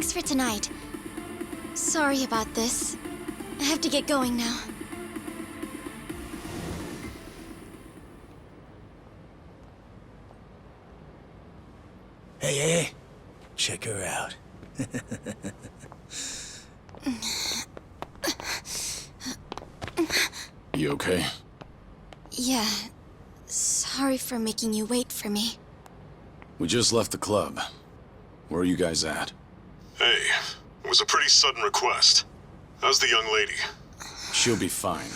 Thanks for tonight. Sorry about this. I have to get going now. Hey, check her out. You okay? Yeah. Sorry for making you wait for me. We just left the club. Where are you guys at? Hey, it was a pretty sudden request. How's the young lady? She'll be fine.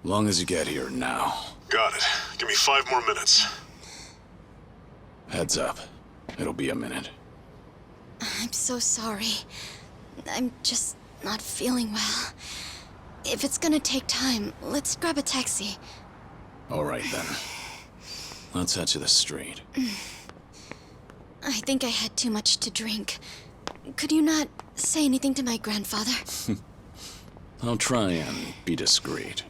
Long as you get here now. Got it. Give me 5 more minutes. Heads up. It'll be a minute. I'm so sorry. I'm just not feeling well. If it's gonna take time, let's grab a taxi. All right, then. Let's head to the street. I think I had too much to drink. Could you not say anything to my grandfather? I'll try and be discreet.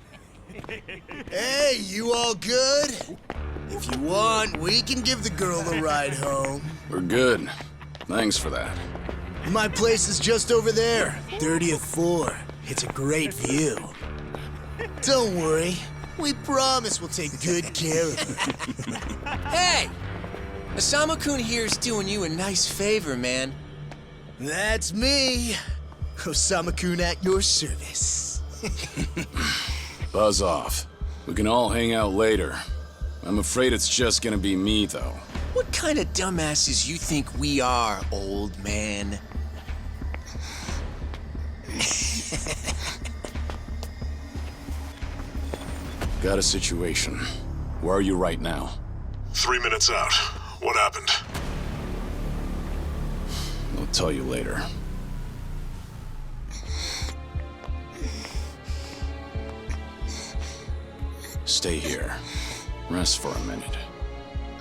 Hey, you all good? If you want, we can give the girl a ride home. We're good. Thanks for that. My place is just over there, 30th floor. It's a great view. Don't worry, we promise we'll take good care of her. Hey! Osamu-kun here's doing you a nice favor, man. That's me. Osama-kun at your service. Buzz off. We can all hang out later. I'm afraid it's just gonna be me, though. What kind of dumbasses you think we are, old man? Got a situation. Where are you right now? 3 minutes out. What happened? I'll tell you later. Stay here. Rest for a minute.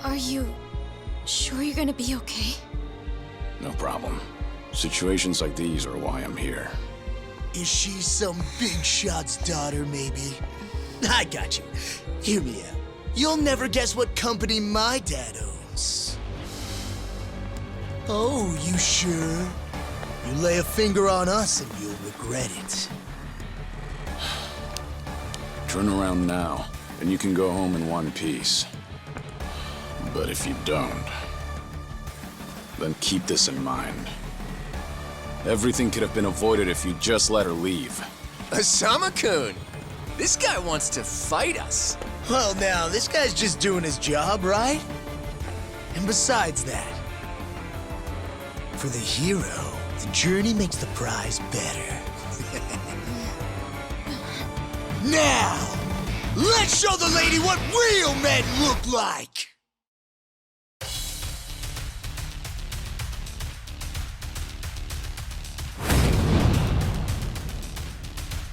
Are you sure you're gonna be okay? No problem. Situations like these are why I'm here. Is she some big shot's daughter, maybe? I got you. Hear me out. You'll never guess what company my dad owns. Oh, you sure? You lay a finger on us and you'll regret it. Turn around now, and you can go home in one piece. But if you don't, then keep this in mind. Everything could have been avoided if you just let her leave. Osamu-kun! This guy wants to fight us. Well, now, this guy's just doing his job, right? And besides that, for the hero, the journey makes the prize better. Now, let's show the lady what real men look like!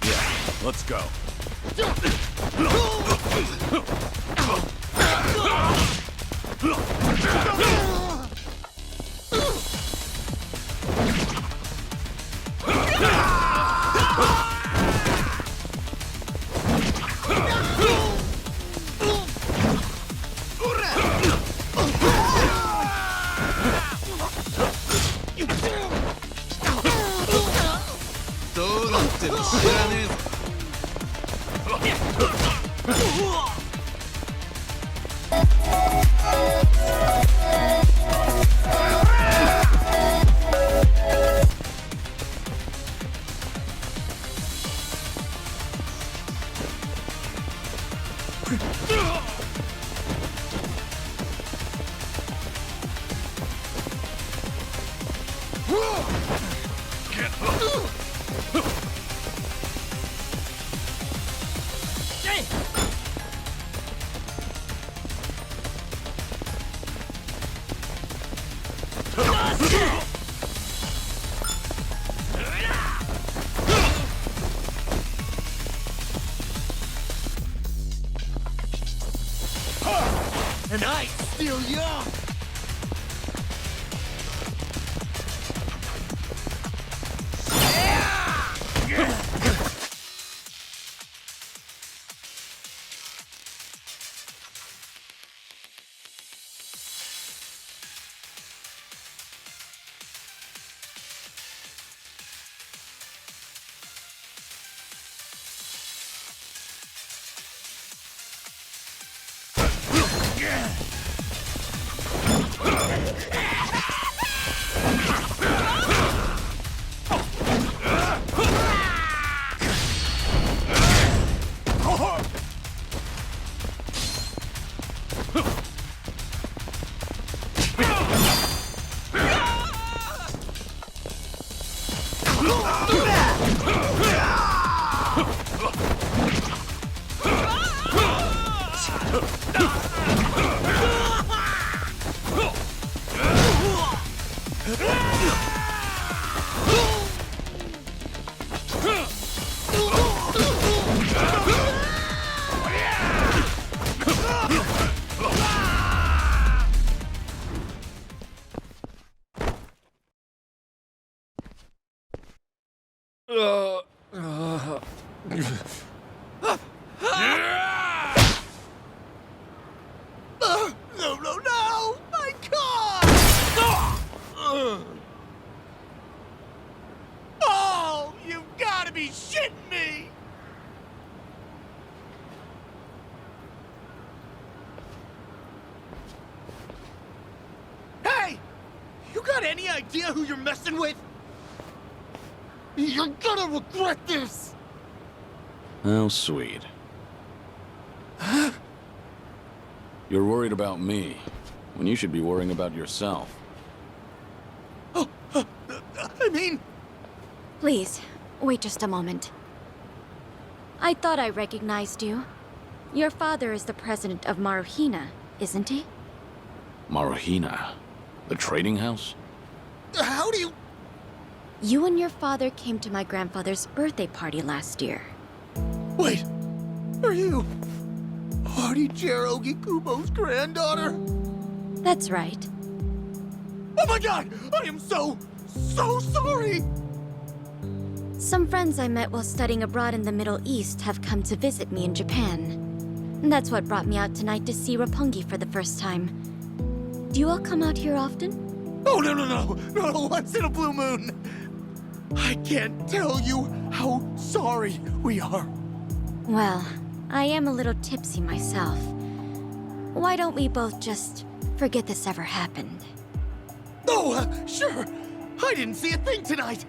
Yeah, let's go. And I'm still young! No, no, no! My God! Oh, you've got to be shitting me! Hey! You got any idea who you're messing with? You're gonna regret this! How sweet. You're worried about me, when you should be worrying about yourself. I mean... Please, wait just a moment. I thought I recognized you. Your father is the president of Maruhina, isn't he? Maruhina? The trading house? How do you... You and your father came to my grandfather's birthday party last year. Wait, are you... Artie-chan Ogikubo's granddaughter? That's right. Oh my God! I am so sorry! Some friends I met while studying abroad in the Middle East have come to visit me in Japan. That's what brought me out tonight to see Roppongi for the first time. Do you all come out here often? Oh, no, once in a blue moon! I can't tell you how sorry we are. Well, I am a little tipsy myself. Why don't we both just forget this ever happened? Oh, sure. I didn't see a thing tonight.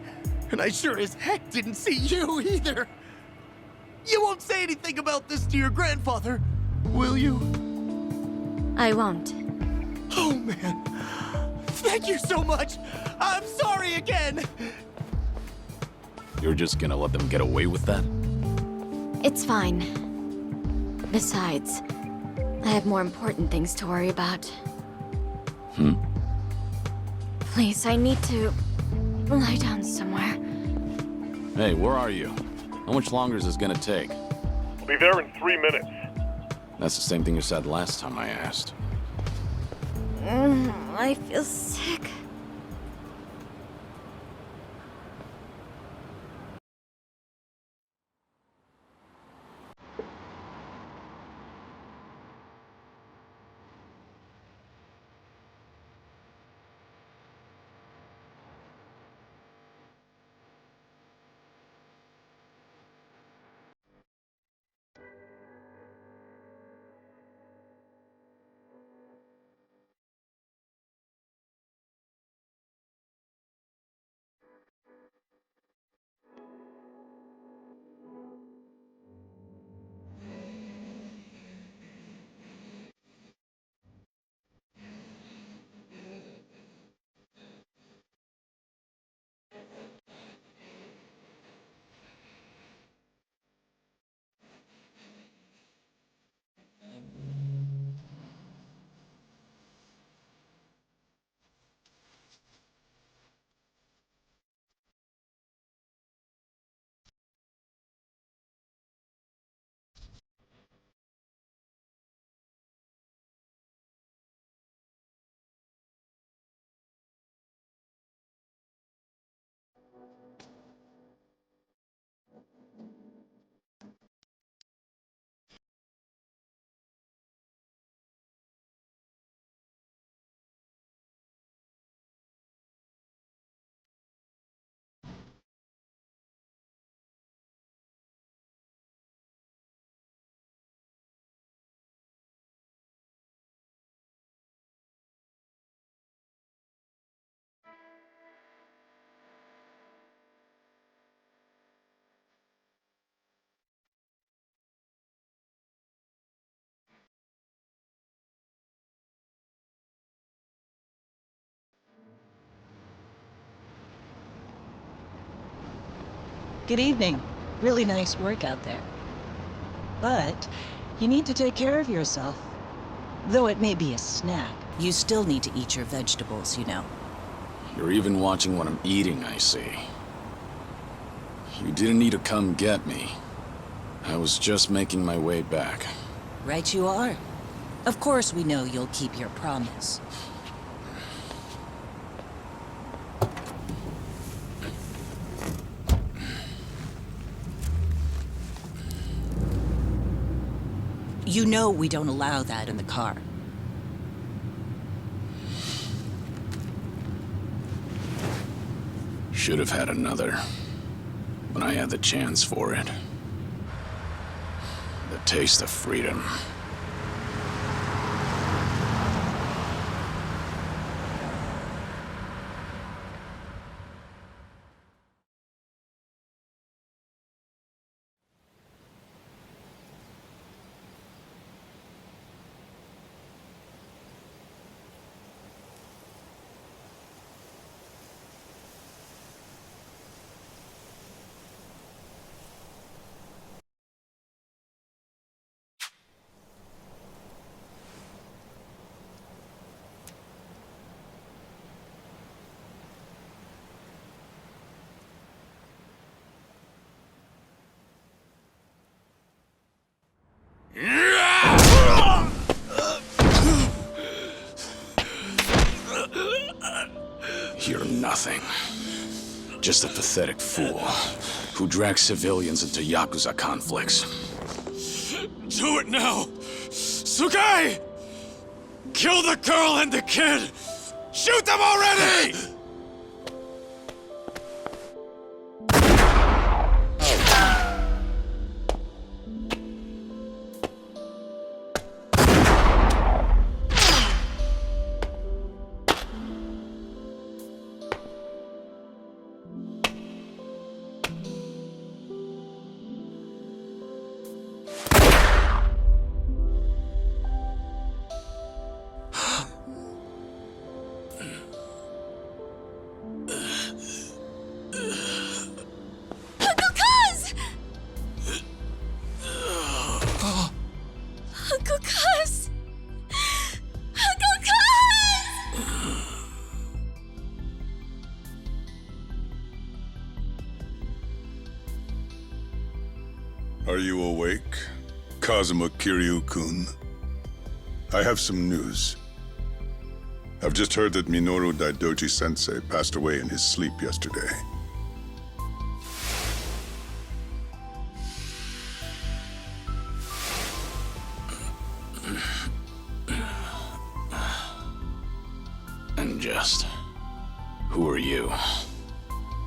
And I sure as heck didn't see you either. You won't say anything about this to your grandfather, will you? I won't. Oh, man. Thank you so much. I'm sorry again. You're just gonna let them get away with that? It's fine. Besides, I have more important things to worry about. Please, I need to lie down somewhere. Hey, where are you? How much longer is this gonna take? I'll be there in 3 minutes. That's the same thing you said last time I asked. I feel sick. Good evening. Really nice work out there. But you need to take care of yourself. Though it may be a snack. You still need to eat your vegetables, you know. You're even watching what I'm eating, I see. You didn't need to come get me. I was just making my way back. Right you are. Of course we know you'll keep your promise. You know we don't allow that in the car. Should have had another. When I had the chance for it. The taste of freedom. You're nothing. Just a pathetic fool who drags civilians into Yakuza conflicts. Do it now! Sugai! Kill the girl and the kid! Shoot them already! Are you awake, Kazuma Kiryu-kun? I have some news. I've just heard that Minoru Daidoji-sensei passed away in his sleep yesterday. And just... who are you?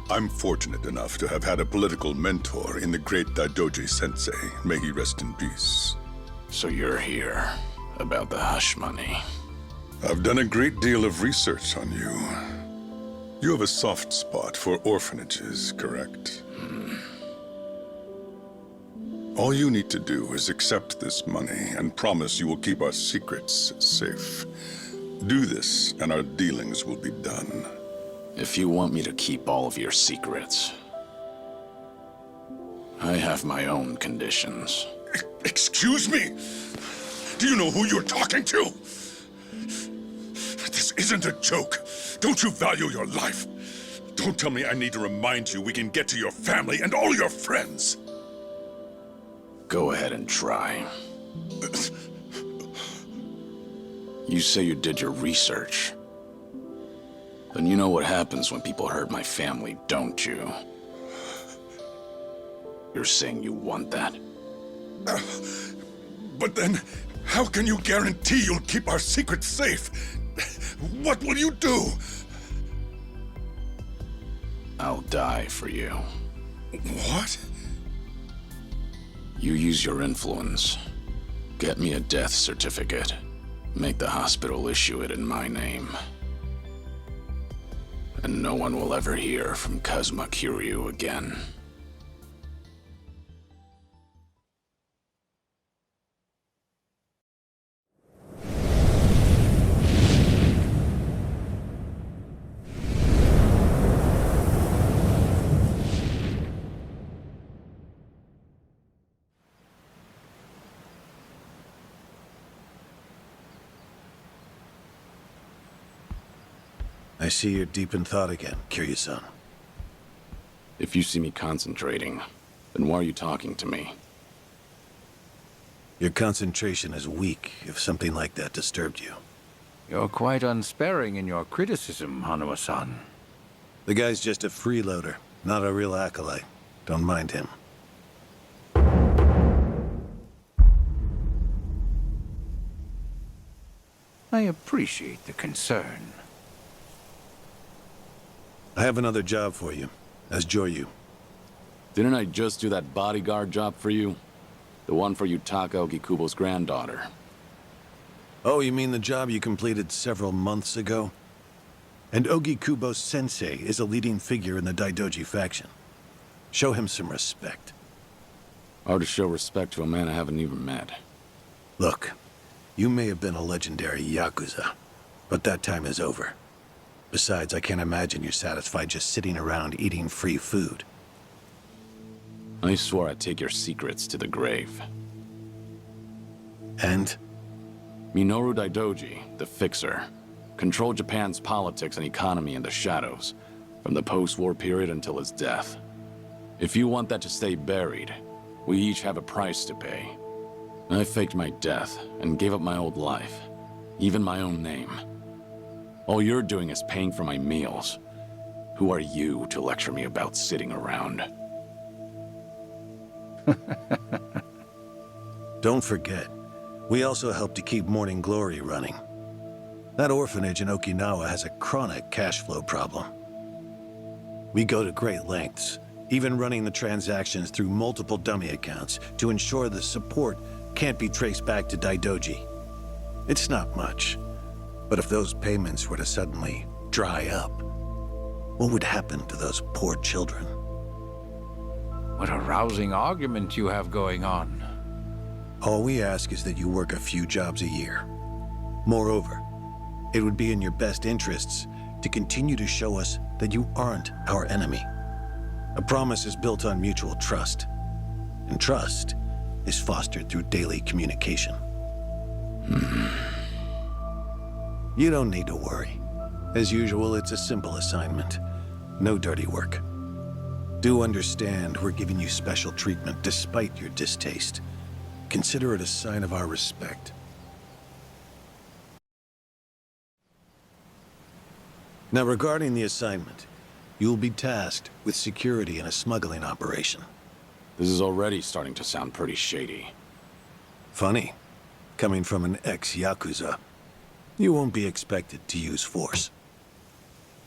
I'm fortunate enough to have had a political mentor in the great Daidoji-sensei. May he rest in peace. So you're here about the hush money. I've done a great deal of research on you. You have a soft spot for orphanages, correct? All you need to do is accept this money and promise you will keep our secrets safe. Do this, and our dealings will be done. If you want me to keep all of your secrets, I have my own conditions. Excuse me? Do you know who you're talking to? This isn't a joke. Don't you value your life? Don't tell me I need to remind you we can get to your family and all your friends. Go ahead and try. You say you did your research. Then you know what happens when people hurt my family, don't you? You're saying you want that? But then, how can you guarantee you'll keep our secrets safe? What will you do? I'll die for you. What? You use your influence. Get me a death certificate. Make the hospital issue it in my name. And no one will ever hear from Kazuma Kiryu again. I see you're deep in thought again, Kiryu-san. If you see me concentrating, then why are you talking to me? Your concentration is weak if something like that disturbed you. You're quite unsparing in your criticism, Hanawa-san. The guy's just a freeloader, not a real acolyte. Don't mind him. I appreciate the concern. I have another job for you, as Joryu. Didn't I just do that bodyguard job for you? The one for Yutaka Ogikubo's granddaughter. Oh, you mean the job you completed several months ago? And Ogikubo Sensei is a leading figure in the Daidoji faction. Show him some respect. Hard to show respect to a man I haven't even met. Look, you may have been a legendary Yakuza, but that time is over. Besides, I can't imagine you're satisfied just sitting around eating free food. I swore I'd take your secrets to the grave. And? Minoru Daidoji, the Fixer, controlled Japan's politics and economy in the shadows, from the post-war period until his death. If you want that to stay buried, we each have a price to pay. I faked my death and gave up my old life, even my own name. All you're doing is paying for my meals. Who are you to lecture me about sitting around? Don't forget, we also help to keep Morning Glory running. That orphanage in Okinawa has a chronic cash flow problem. We go to great lengths, even running the transactions through multiple dummy accounts to ensure the support can't be traced back to Daidoji. It's not much, but if those payments were to suddenly dry up, what would happen to those poor children? What a rousing argument you have going on. All we ask is that you work a few jobs a year. Moreover, it would be in your best interests to continue to show us that you aren't our enemy. A promise is built on mutual trust, and trust is fostered through daily communication. You don't need to worry. As usual, it's a simple assignment. No dirty work. Do understand we're giving you special treatment despite your distaste. Consider it a sign of our respect. Now, regarding the assignment, you'll be tasked with security in a smuggling operation. This is already starting to sound pretty shady. Funny, coming from an ex-Yakuza. You won't be expected to use force.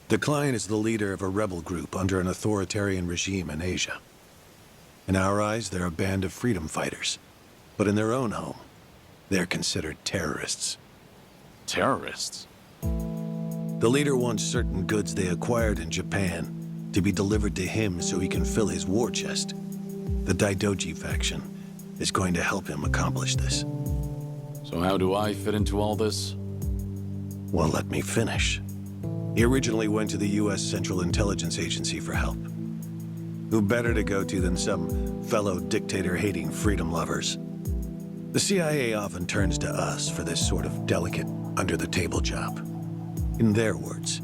The client is the leader of a rebel group under an authoritarian regime in Asia. In our eyes, they're a band of freedom fighters. But in their own home, they're considered terrorists. Terrorists? The leader wants certain goods they acquired in Japan to be delivered to him so he can fill his war chest. The Daidoji faction is going to help him accomplish this. So how do I fit into all this? Well, let me finish. He originally went to the U.S. Central Intelligence Agency for help. Who better to go to than some fellow dictator-hating freedom lovers? The CIA often turns to us for this sort of delicate, under-the-table job. In their words,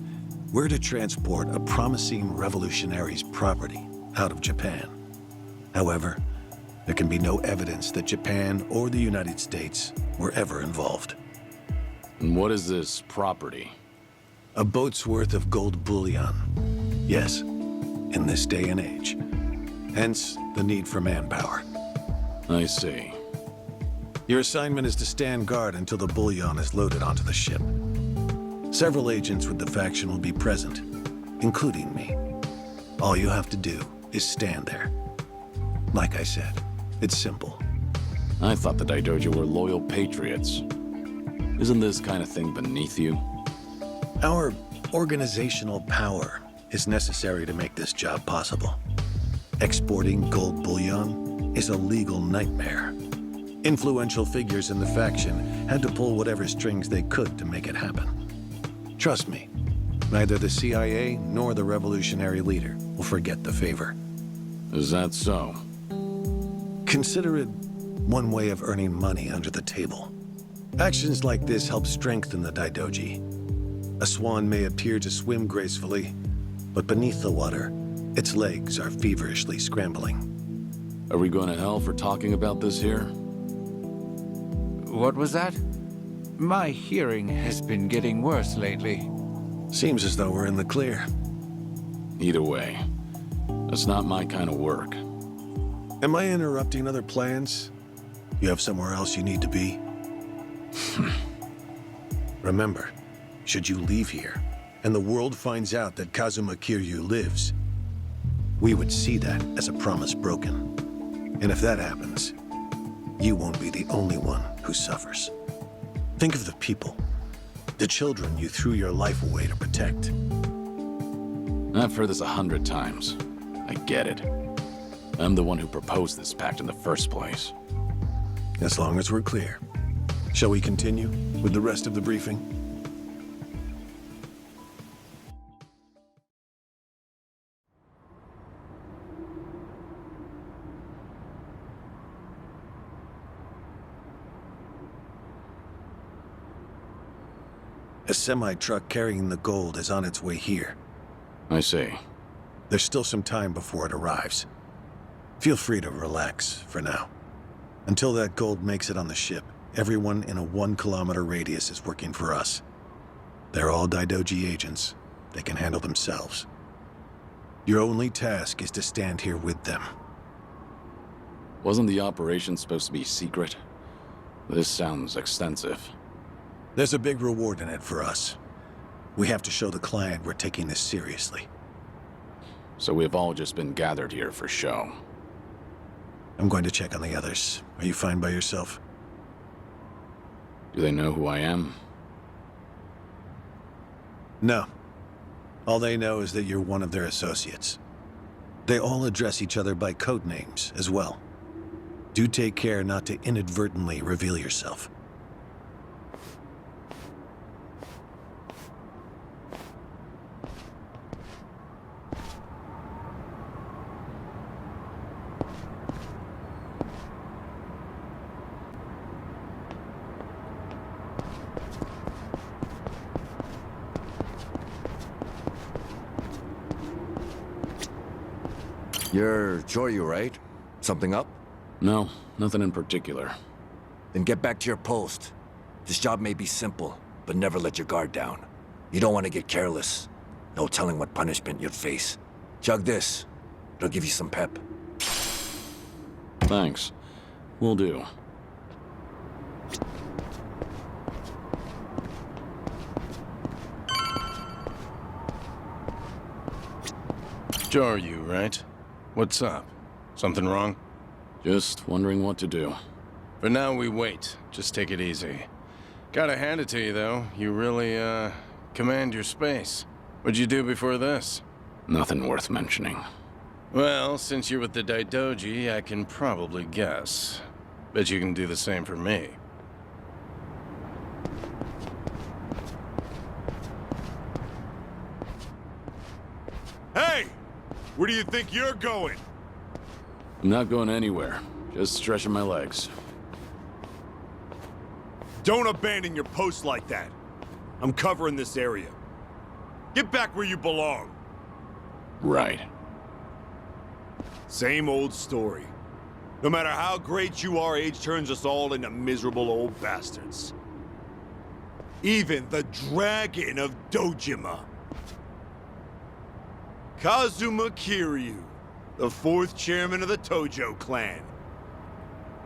we're to transport a promising revolutionary's property out of Japan. However, there can be no evidence that Japan or the United States were ever involved. And what is this property? A boat's worth of gold bullion. Yes, in this day and age. Hence, the need for manpower. I see. Your assignment is to stand guard until the bullion is loaded onto the ship. Several agents with the faction will be present, including me. All you have to do is stand there. Like I said, it's simple. I thought the Daidoji were loyal patriots. Isn't this kind of thing beneath you? Our organizational power is necessary to make this job possible. Exporting gold bullion is a legal nightmare. Influential figures in the faction had to pull whatever strings they could to make it happen. Trust me, neither the CIA nor the revolutionary leader will forget the favor. Is that so? Consider it one way of earning money under the table. Actions like this help strengthen the Daidoji. A swan may appear to swim gracefully, but beneath the water, its legs are feverishly scrambling. Are we going to hell for talking about this here? What was that? My hearing has been getting worse lately. Seems as though we're in the clear. Either way, that's not my kind of work. Am I interrupting other plans? You have somewhere else you need to be? Remember, should you leave here, and the world finds out that Kazuma Kiryu lives, we would see that as a promise broken. And if that happens, you won't be the only one who suffers. Think of the people, the children you threw your life away to protect. I've heard this 100 times. I get it. I'm the one who proposed this pact in the first place. As long as we're clear. Shall we continue with the rest of the briefing? A semi-truck carrying the gold is on its way here. I see. There's still some time before it arrives. Feel free to relax for now. Until that gold makes it on the ship, everyone in a 1-kilometer radius is working for us. They're all Daidoji agents. They can handle themselves. Your only task is to stand here with them. Wasn't the operation supposed to be secret? This sounds extensive. There's a big reward in it for us. We have to show the client we're taking this seriously. So we've all just been gathered here for show. I'm going to check on the others. Are you fine by yourself? Do they know who I am? No. All they know is that you're one of their associates. They all address each other by code names as well. Do take care not to inadvertently reveal yourself. You're Joryu, right? Something up? No, nothing in particular. Then get back to your post. This job may be simple, but never let your guard down. You don't want to get careless. No telling what punishment you'd face. Chug this. It'll give you some pep. Thanks. Will do. Joryu, right? What's up? Something wrong? Just wondering what to do. For now, we wait. Just take it easy. Gotta hand it to you, though. You really, command your space. What'd you do before this? Nothing worth mentioning. Well, since you're with the Daidoji, I can probably guess. Bet you can do the same for me. Hey! Where do you think you're going? I'm not going anywhere. Just stretching my legs. Don't abandon your post like that. I'm covering this area. Get back where you belong. Right. Same old story. No matter how great you are, age turns us all into miserable old bastards. Even the Dragon of Dojima. Kazuma Kiryu, the 4th chairman of the Tojo clan.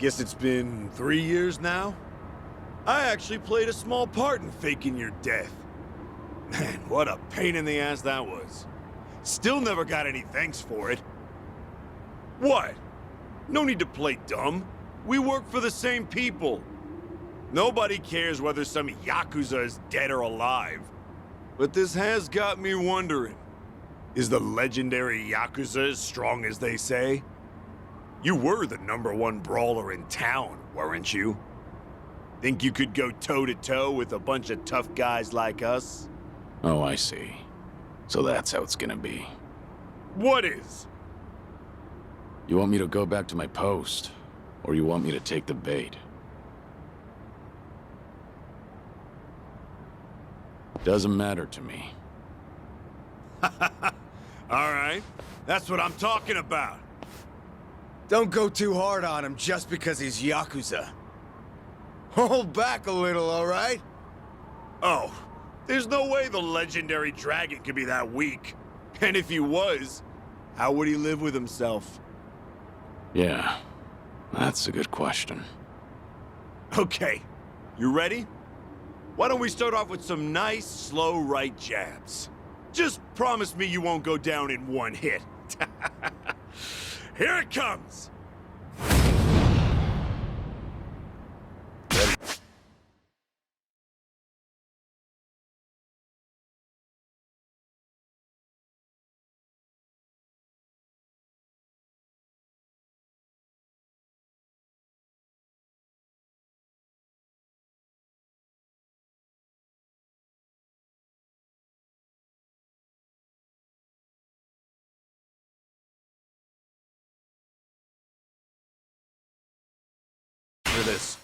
Guess it's been 3 years now? I actually played a small part in faking your death. Man, what a pain in the ass that was. Still never got any thanks for it. What? No need to play dumb. We work for the same people. Nobody cares whether some Yakuza is dead or alive. But this has got me wondering. Is the legendary Yakuza as strong as they say? You were the #1 brawler in town, weren't you? Think you could go toe-to-toe with a bunch of tough guys like us? Oh, I see. So that's how it's gonna be. What is? You want me to go back to my post? Or you want me to take the bait? Doesn't matter to me. All right. That's what I'm talking about. Don't go too hard on him just because he's Yakuza. Hold back a little, all right? Oh, there's no way the legendary dragon could be that weak. And if he was, how would he live with himself? Yeah, that's a good question. Okay, you ready? Why don't we start off with some nice, slow right jabs? Just promise me you won't go down in one hit. Here it comes! For this.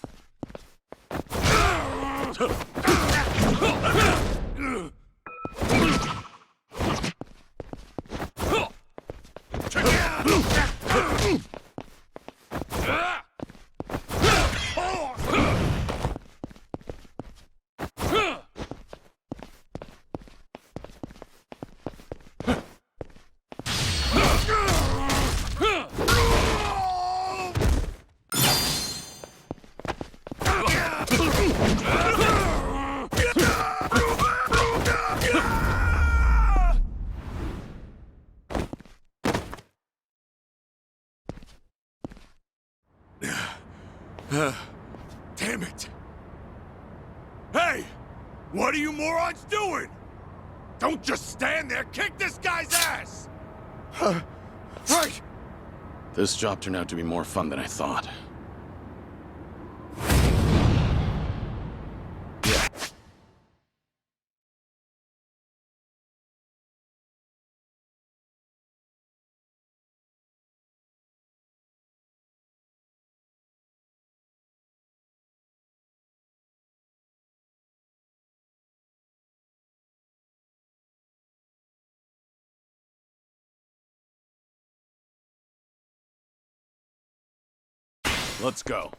Damn it! Hey! What are you morons doing? Don't just stand there! Kick this guy's ass! Right! This job turned out to be more fun than I thought. Yeah. Let's go.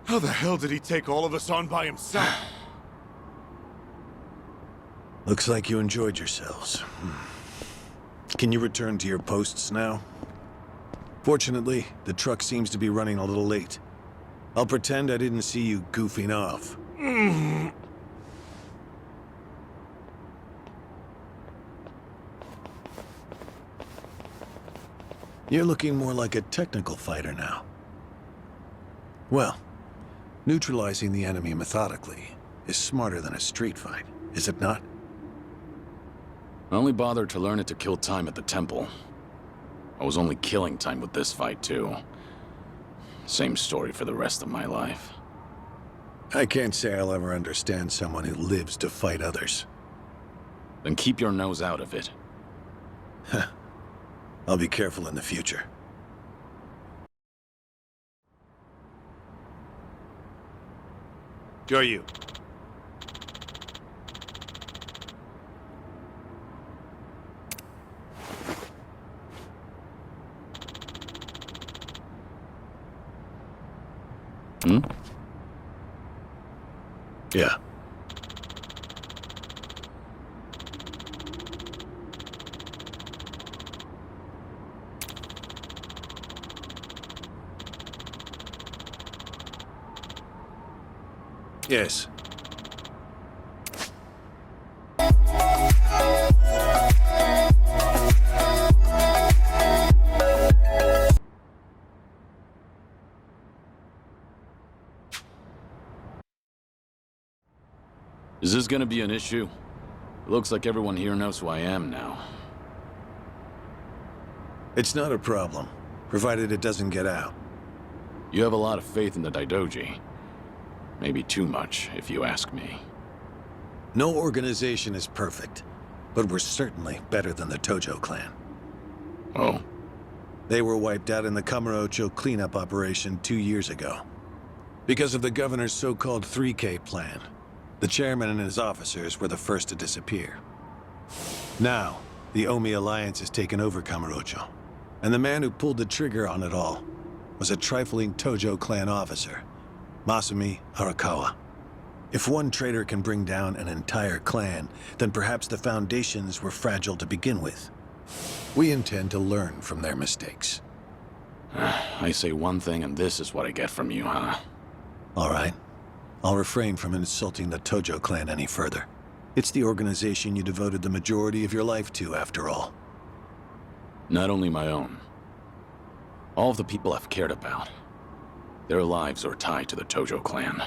How the hell did he take all of us on by himself? Looks like you enjoyed yourselves. Can you return to your posts now? Fortunately, the truck seems to be running a little late. I'll pretend I didn't see you goofing off. You're looking more like a technical fighter now. Well, neutralizing the enemy methodically is smarter than a street fight, is it not? I only bothered to learn it to kill time at the temple. I was only killing time with this fight, too. Same story for the rest of my life. I can't say I'll ever understand someone who lives to fight others. Then keep your nose out of it. I'll be careful in the future. Joryu. Yeah. Yes. Is this gonna be an issue? It looks like everyone here knows who I am now. It's not a problem, provided it doesn't get out. You have a lot of faith in the Daidoji. Maybe too much, if you ask me. No organization is perfect, but we're certainly better than the Tojo clan. Oh? They were wiped out in the Kamurocho cleanup operation 2 years ago. Because of the governor's so-called 3K plan. The chairman and his officers were the first to disappear. Now, the Omi Alliance has taken over Kamurocho, and the man who pulled the trigger on it all was a trifling Tojo clan officer, Masumi Arakawa. If one traitor can bring down an entire clan, then perhaps the foundations were fragile to begin with. We intend to learn from their mistakes. I say one thing and this is what I get from you, huh? All right. I'll refrain from insulting the Tojo clan any further. It's the organization you devoted the majority of your life to, after all. Not only my own. All of the people I've cared about. Their lives are tied to the Tojo clan.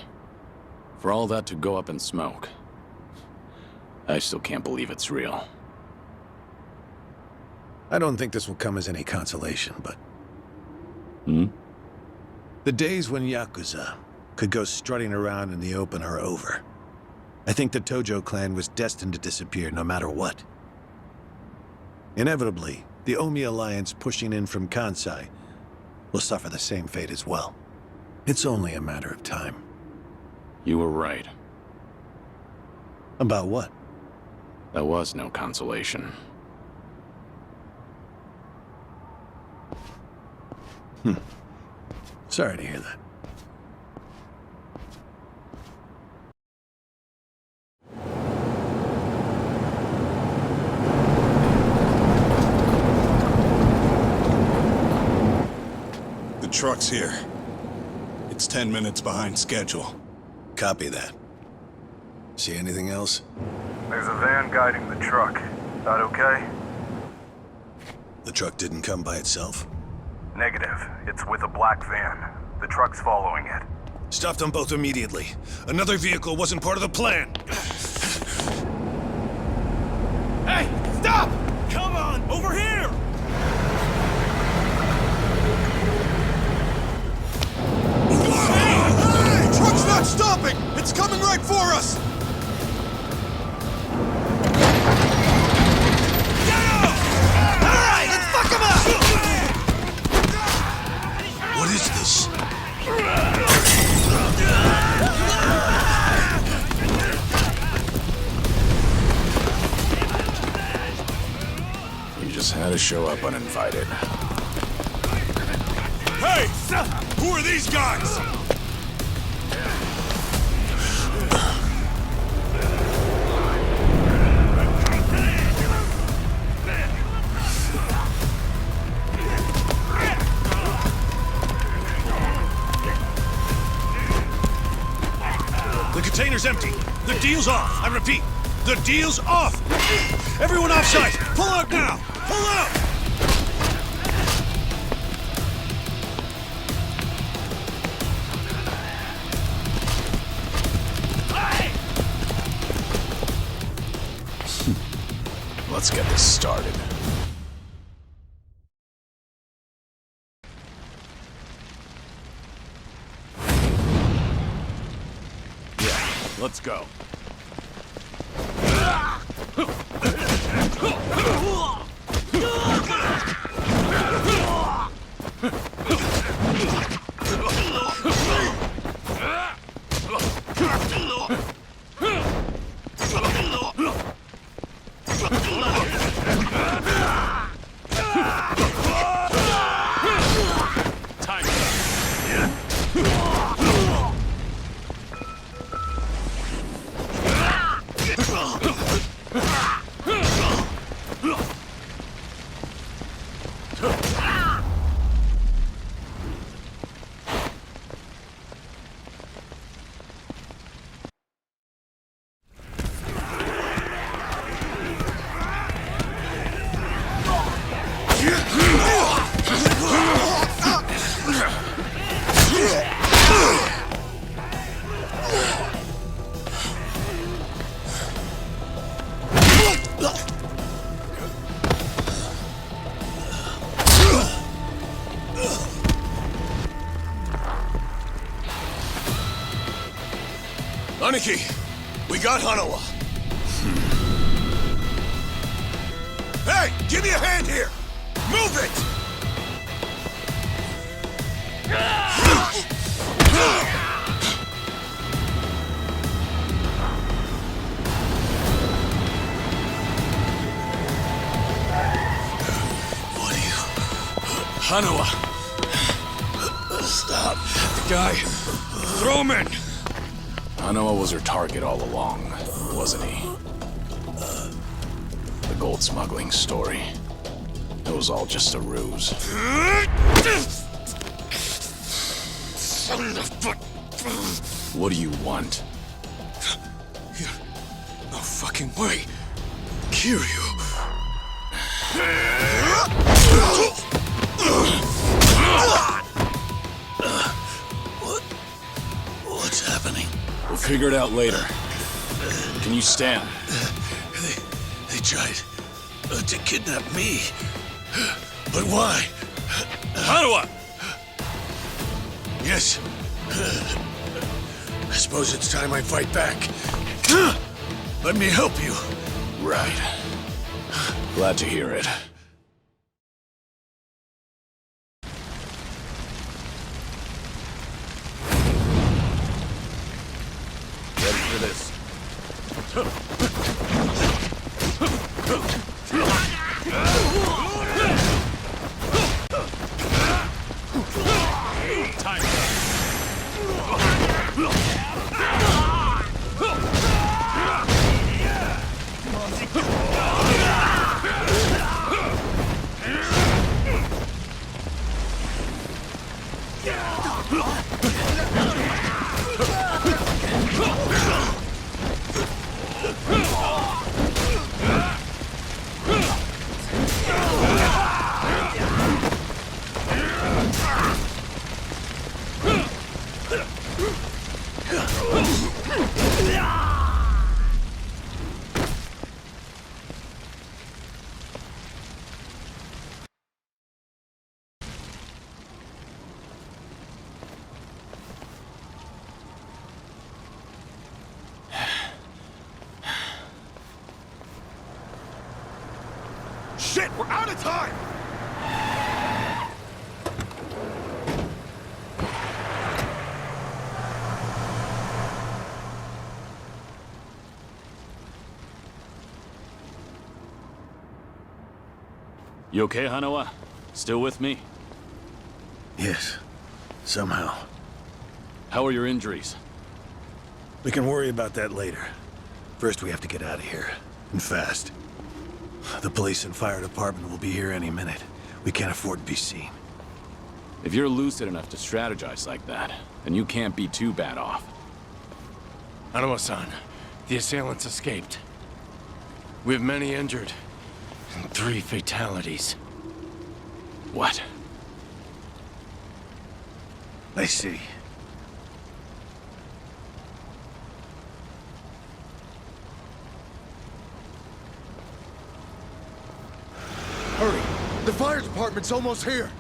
For all that to go up in smoke, I still can't believe it's real. I don't think this will come as any consolation, but... Hmm? The days when Yakuza could go strutting around in the open are over. I think the Tojo clan was destined to disappear no matter what. Inevitably, the Omi Alliance pushing in from Kansai will suffer the same fate as well. It's only a matter of time. You were right. About what? There was no consolation. Sorry to hear that. The truck's here. It's 10 minutes behind schedule. Copy that. See anything else? There's a van guiding the truck. That okay? The truck didn't come by itself? Negative. It's with a black van. The truck's following it. Stop them both immediately. Another vehicle wasn't part of the plan. Hey, stop! Come on, over here! Hey! Truck's not stopping! It's coming right for us! Get up! All right, let's fuck him up! What is this? You just had to show up uninvited. Hey! Who are these guys? The container's empty. The deal's off. I repeat, the deal's off. Everyone offside. Pull out now. Pull out. Let's get this started. Yeah, let's go. Aniki, we got Hanawa. Hey, give me a hand here! Move it! Hanawa! Stop. The guy! Throw him in! Hanawa was her target all along, wasn't he? The gold smuggling story. It was all just a ruse. Son of a... What do you want? No fucking way. Kiryu. What's happening? We'll figure it out later. Can you stand? They tried to kidnap me. But why? Hanawa! Yes. I suppose it's time I fight back. Let me help you. Right. Glad to hear it. Ready for this. Time. Shit, we're out of time! You okay, Hanawa? Still with me? Yes. Somehow. How are your injuries? We can worry about that later. First, we have to get out of here. And fast. The police and fire department will be here any minute. We can't afford to be seen. If you're lucid enough to strategize like that, then you can't be too bad off. Hanawa-san, the assailants escaped. We have many injured. And 3 fatalities. What? I see. Hurry! The fire department's almost here!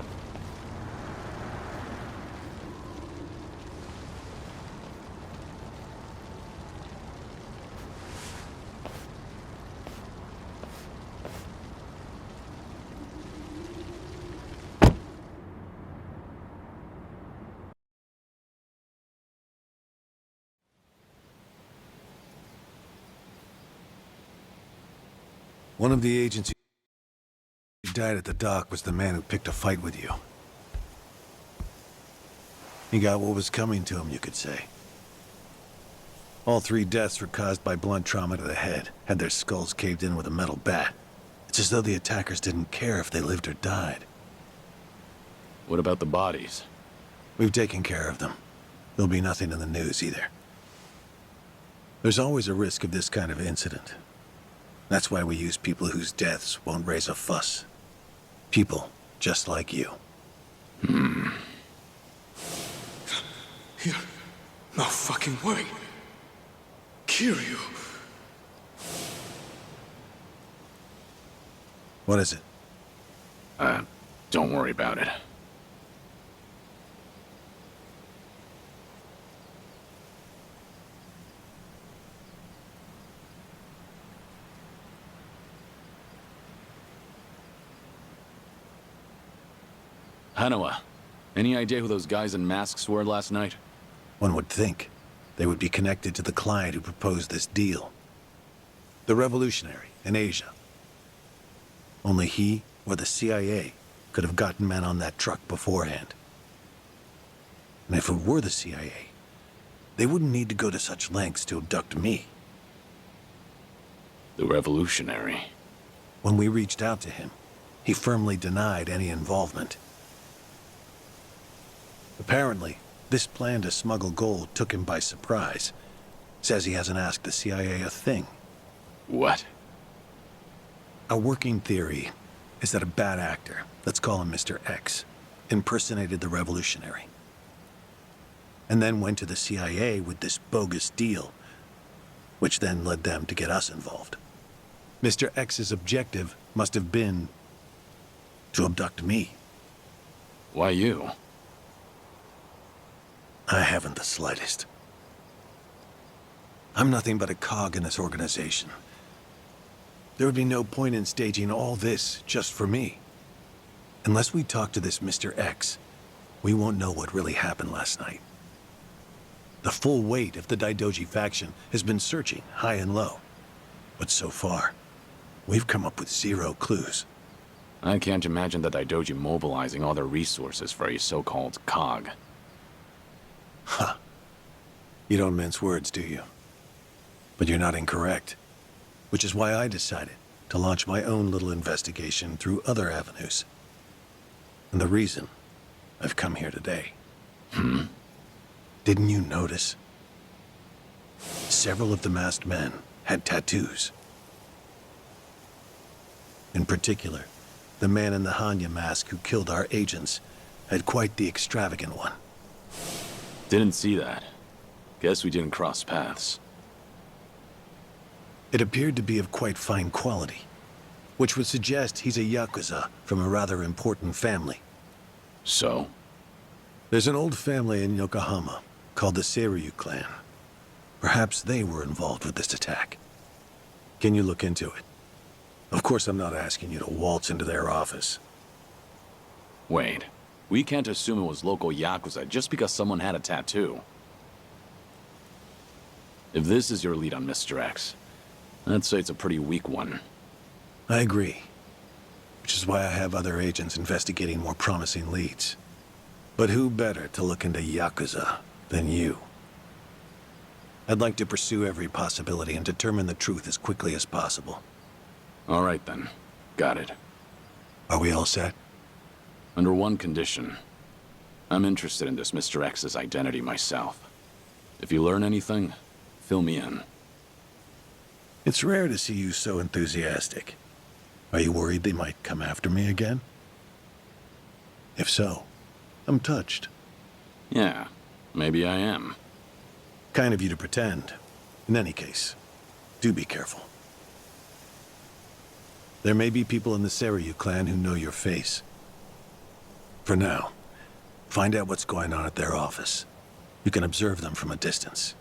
One of the agents who died at the dock was the man who picked a fight with you. He got what was coming to him, you could say. All 3 deaths were caused by blunt trauma to the head, had their skulls caved in with a metal bat. It's as though the attackers didn't care if they lived or died. What about the bodies? We've taken care of them. There'll be nothing in the news either. There's always a risk of this kind of incident. That's why we use people whose deaths won't raise a fuss. People just like you. No fucking way. Kiryu. What is it? Don't worry about it. Hanawa, any idea who those guys in masks were last night? One would think they would be connected to the client who proposed this deal. The revolutionary in Asia. Only he or the CIA could have gotten men on that truck beforehand. And if it were the CIA, they wouldn't need to go to such lengths to abduct me. The revolutionary. When we reached out to him, he firmly denied any involvement. Apparently, this plan to smuggle gold took him by surprise. Says he hasn't asked the CIA a thing. What? A working theory is that a bad actor, let's call him Mr. X, impersonated the revolutionary. And then went to the CIA with this bogus deal, which then led them to get us involved. Mr. X's objective must have been to abduct me. Why you? I haven't the slightest. I'm nothing but a cog in this organization. There would be no point in staging all this just for me. Unless we talk to this Mr. X, we won't know what really happened last night. The full weight of the Daidoji faction has been searching high and low. But so far, we've come up with 0 clues. I can't imagine the Daidoji mobilizing all their resources for a so-called cog. Huh. You don't mince words, do you? But you're not incorrect. Which is why I decided to launch my own little investigation through other avenues. And the reason I've come here today. Didn't you notice? Several of the masked men had tattoos. In particular, the man in the Hanya mask who killed our agents had quite the extravagant one. Didn't see that. Guess we didn't cross paths. It appeared to be of quite fine quality, which would suggest he's a Yakuza from a rather important family. So? There's an old family in Yokohama called the Seiryu clan. Perhaps they were involved with this attack. Can you look into it? Of course, I'm not asking you to waltz into their office. Wait. We can't assume it was local Yakuza just because someone had a tattoo. If this is your lead on Mr. X, I'd say it's a pretty weak one. I agree. Which is why I have other agents investigating more promising leads. But who better to look into Yakuza than you? I'd like to pursue every possibility and determine the truth as quickly as possible. All right then. Got it. Are we all set? Under one condition. I'm interested in this Mr. X's identity myself. If you learn anything, fill me in. It's rare to see you so enthusiastic. Are you worried they might come after me again? If so, I'm touched. Yeah, maybe I am. Kind of you to pretend. In any case, do be careful. There may be people in the Seiryu clan who know your face. For now, find out what's going on at their office. You can observe them from a distance.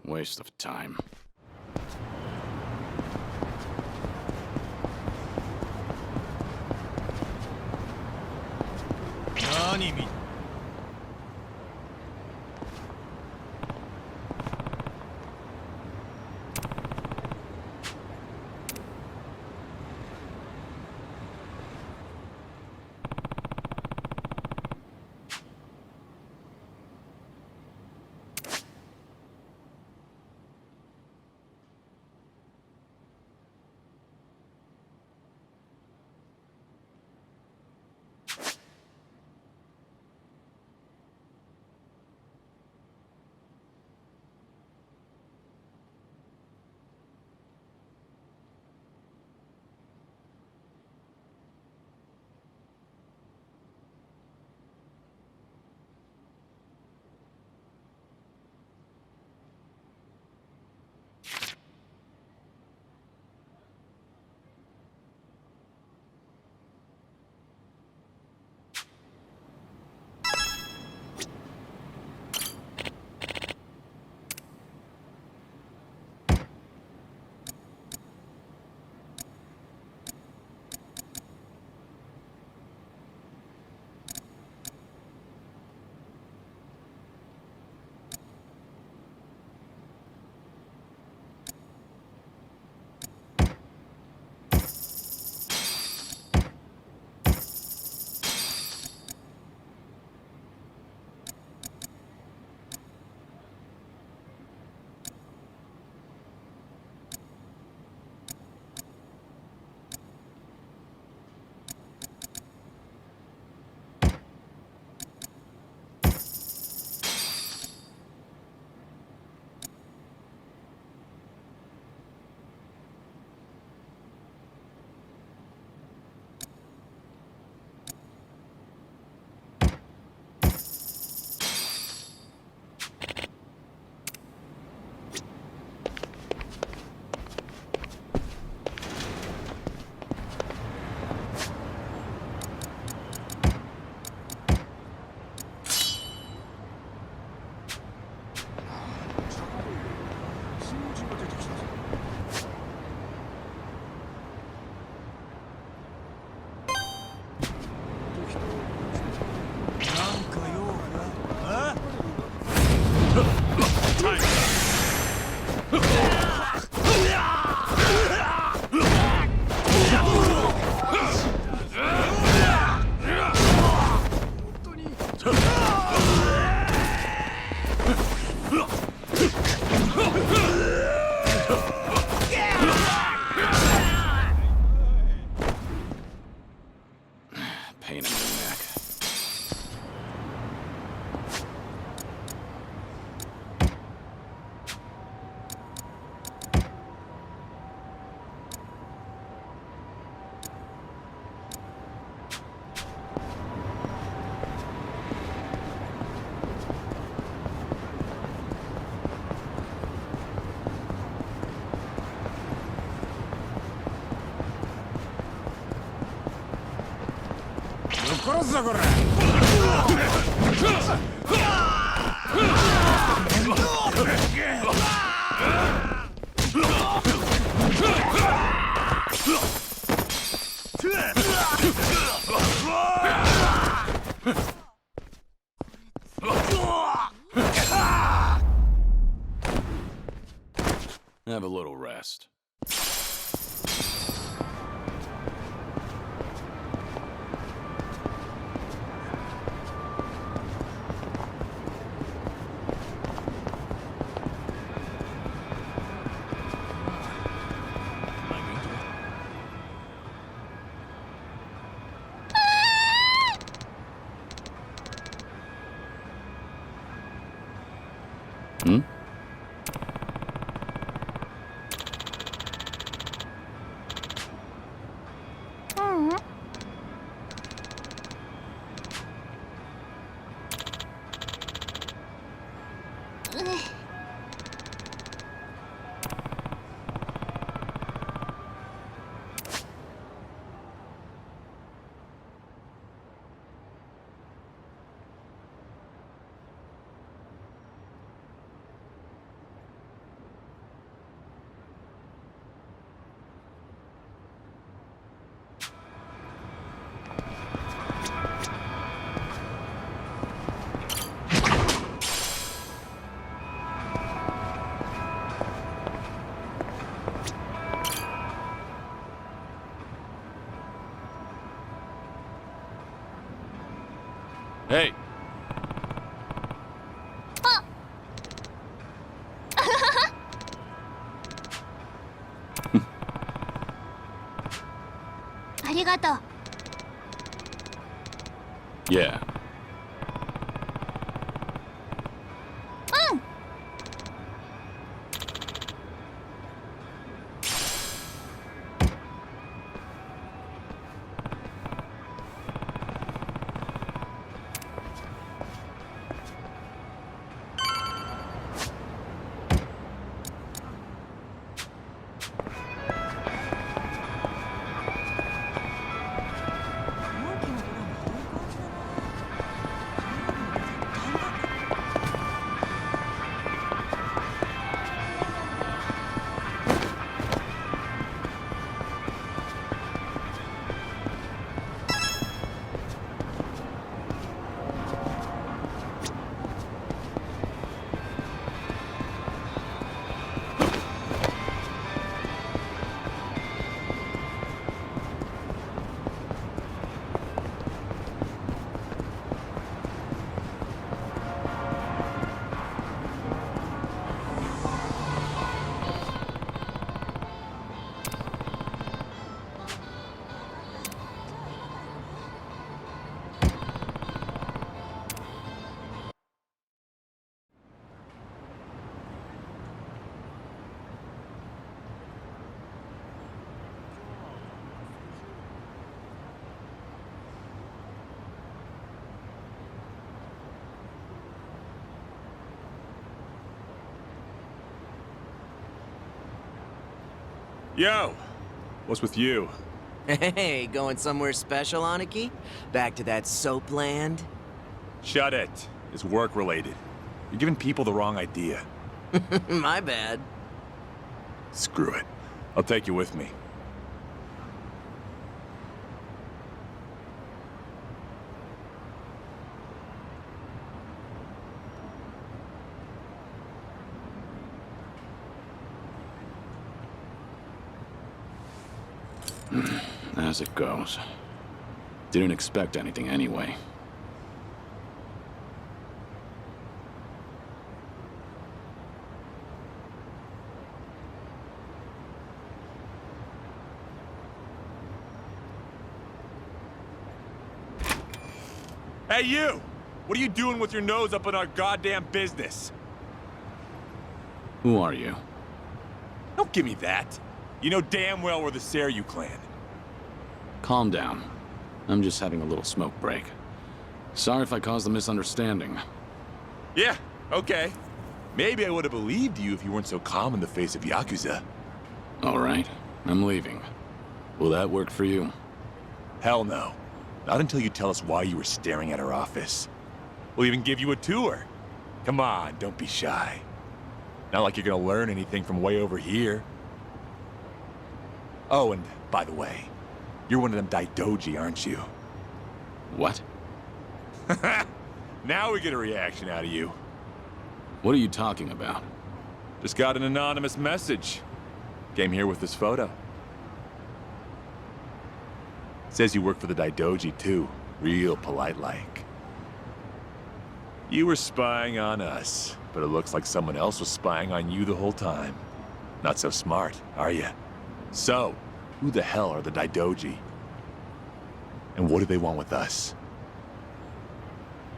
Waste of time.殺すぞこら。Have a little rest. Hmm? りがとう。 Yeah. うん。Yo! What's with you? Hey, going somewhere special, Aniki? Back to that soap land? Shut it. It's work-related. You're giving people the wrong idea. My bad. Screw it. I'll take you with me. As it goes. Didn't expect anything anyway. Hey, you! What are you doing with your nose up in our goddamn business? Who are you? Don't give me that. You know damn well we're the Seryu clan. Calm down. I'm just having a little smoke break. Sorry if I caused a misunderstanding. Yeah, okay. Maybe I would have believed you if you weren't so calm in the face of Yakuza. All right, I'm leaving. Will that work for you? Hell no. Not until you tell us why you were staring at our office. We'll even give you a tour. Come on, don't be shy. Not like you're gonna learn anything from way over here. Oh, and by the way, you're one of them Daidoji, aren't you? What? Now we get a reaction out of you. What are you talking about? Just got an anonymous message. Came here with this photo. Says you work for the Daidoji too. Real polite-like. You were spying on us, but it looks like someone else was spying on you the whole time. Not so smart, are you? So, who the hell are the Daidoji? And what do they want with us?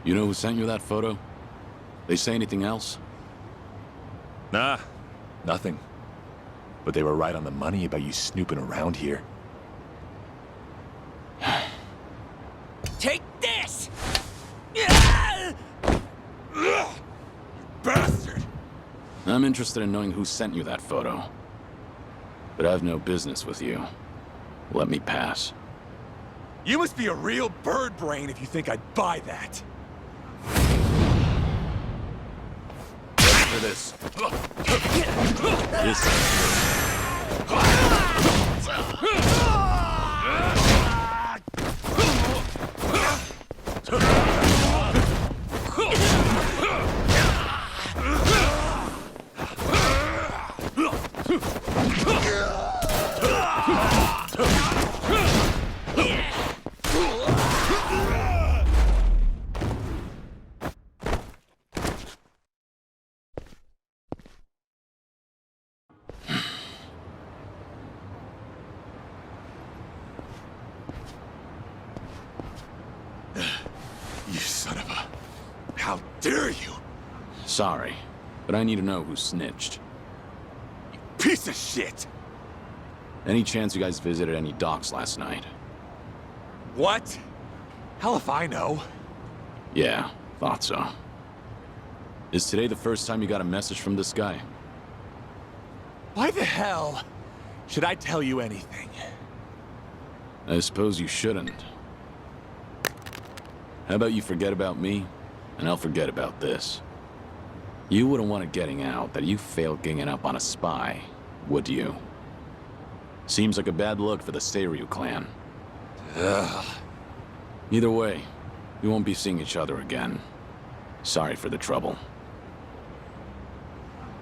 You know who sent you that photo? They say anything else? Nah, nothing. But they were right on the money about you snooping around here. Take this! You bastard! I'm interested in knowing who sent you that photo. But I have no business with you. Let me pass. You must be a real bird brain if you think I'd buy that. Ready for this. dare you? Sorry, but I need to know who snitched. Piece of shit! Any chance you guys visited any docks last night? What? Hell if I know. Yeah, thought so. Is today the first time you got a message from this guy? Why the hell should I tell you anything? I suppose you shouldn't. How about you forget about me, and I'll forget about this. You wouldn't want it getting out that you failed ganging up on a spy, would you? Seems like a bad look for the Seiryu clan. Ugh. Either way, we won't be seeing each other again. Sorry for the trouble.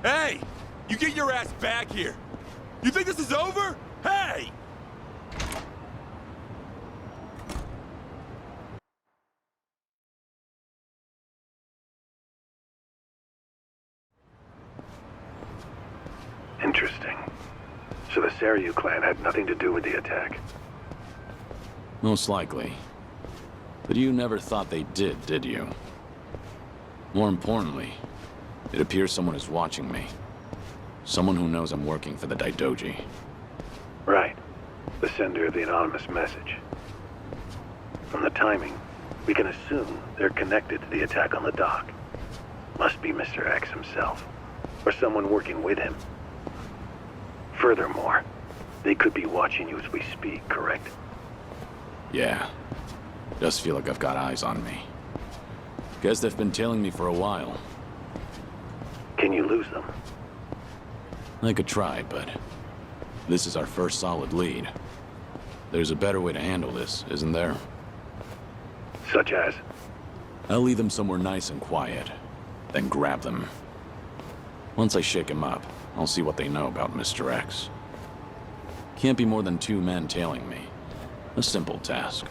Hey! You get your ass back here! You think this is over? Hey! Interesting. So the Seiryu clan had nothing to do with the attack? Most likely. But you never thought they did you? More importantly, it appears someone is watching me. Someone who knows I'm working for the Daidoji. Right. The sender of the anonymous message. From the timing, we can assume they're connected to the attack on the dock. Must be Mr. X himself, or someone working with him. Furthermore, they could be watching you as we speak, correct? Yeah. Does feel like I've got eyes on me. Guess they've been tailing me for a while. Can you lose them? I could try, but this is our first solid lead. There's a better way to handle this, isn't there? Such as? I'll lead them somewhere nice and quiet, then grab them. Once I shake them up, I'll see what they know about Mr. X. Can't be more than 2 men tailing me. A simple task.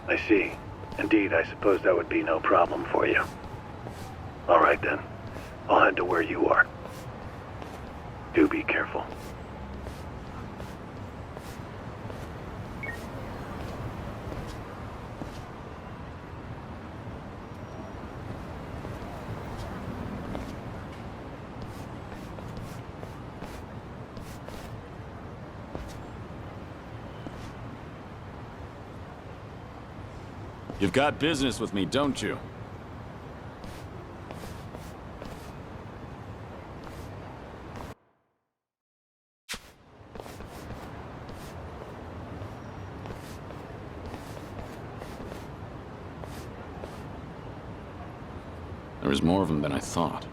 I see. Indeed, I suppose that would be no problem for you. All right then. I'll head to where you are. Do be careful. You've got business with me, don't you? There was more of them than I thought.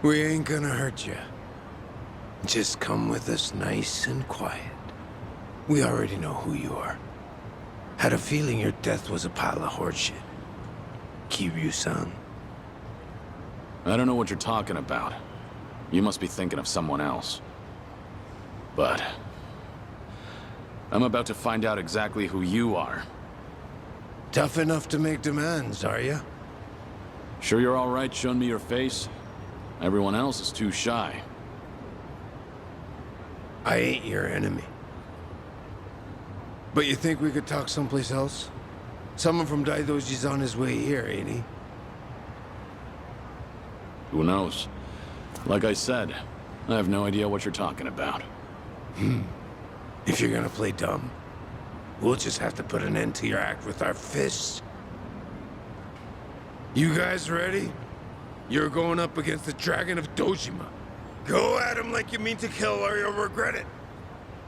We ain't gonna hurt you. Just come with us nice and quiet. We already know who you are. Had a feeling your death was a pile of horseshit. Kiryu-san. I don't know what you're talking about. You must be thinking of someone else. But I'm about to find out exactly who you are. Tough enough to make demands, are you? Sure you're all right showing me your face? Everyone else is too shy. I ain't your enemy. But you think we could talk someplace else? Someone from Daidoji's on his way here, ain't he? Who knows? Like I said, I have no idea what you're talking about. If you're gonna play dumb, we'll just have to put an end to your act with our fists. You guys ready? You're going up against the Dragon of Dojima. Go at him like you mean to kill or you'll regret it.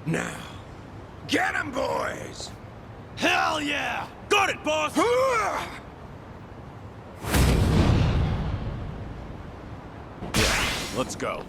Now, get him, boys! Hell yeah! Got it, boss! Let's go.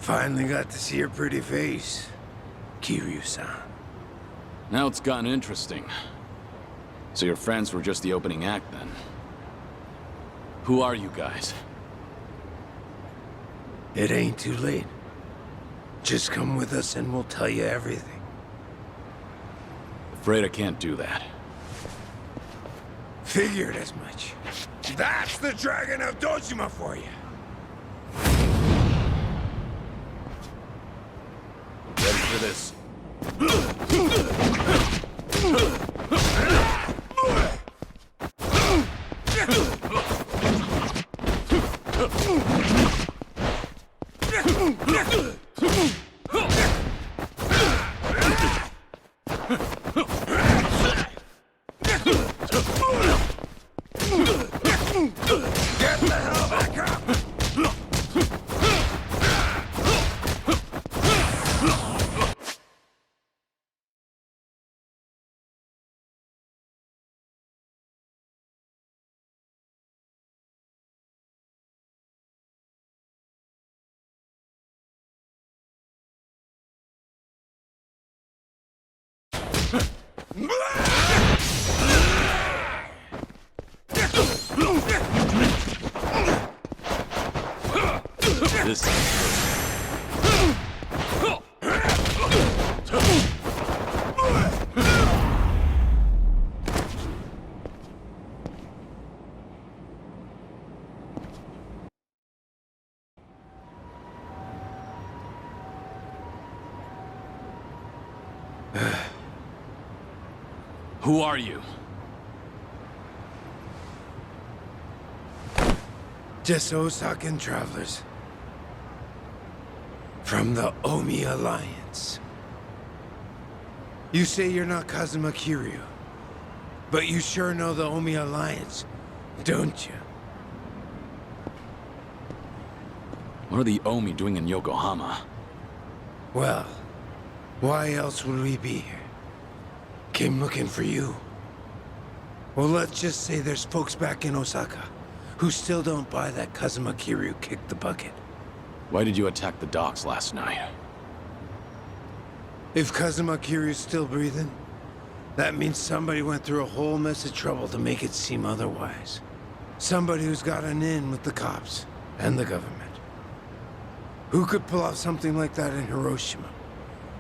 Finally got to see your pretty face, Kiryu-san. Now it's gotten interesting. So your friends were just the opening act, then? Who are you guys? It ain't too late. Just come with us and we'll tell you everything. Afraid I can't do that. Figured as much. That's the Dragon of Dojima for you. Ready for this? Get the hell back up! This Who are you? Just Osakan travelers. From the Omi Alliance. You say you're not Kazuma Kiryu, but you sure know the Omi Alliance, don't you? What are the Omi doing in Yokohama? Well, why else would we be here? Came looking for you. Well, let's just say there's folks back in Osaka who still don't buy that Kazuma Kiryu kicked the bucket. Why did you attack the docks last night? If Kazuma Kiryu's still breathing, that means somebody went through a whole mess of trouble to make it seem otherwise. Somebody who's got an in with the cops and the government. Who could pull off something like that in Hiroshima,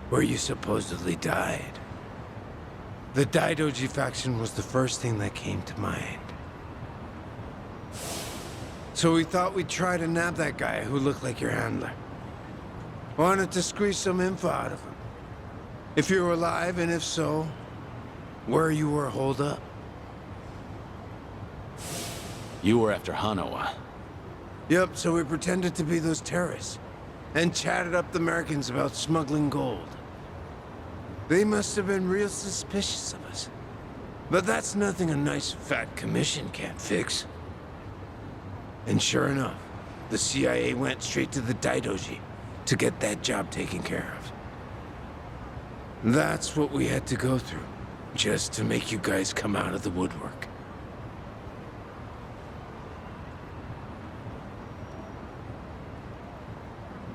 where you supposedly died? The Daidoji faction was the first thing that came to mind. So we thought we'd try to nab that guy who looked like your handler. Wanted to squeeze some info out of him. If you were alive, and if so, where you were holed up. You were after Hanawa. Yep, so we pretended to be those terrorists, and chatted up the Americans about smuggling gold. They must have been real suspicious of us. But that's nothing a nice fat commission can't fix. And sure enough, the CIA went straight to the Daidoji to get that job taken care of. That's what we had to go through, just to make you guys come out of the woodwork.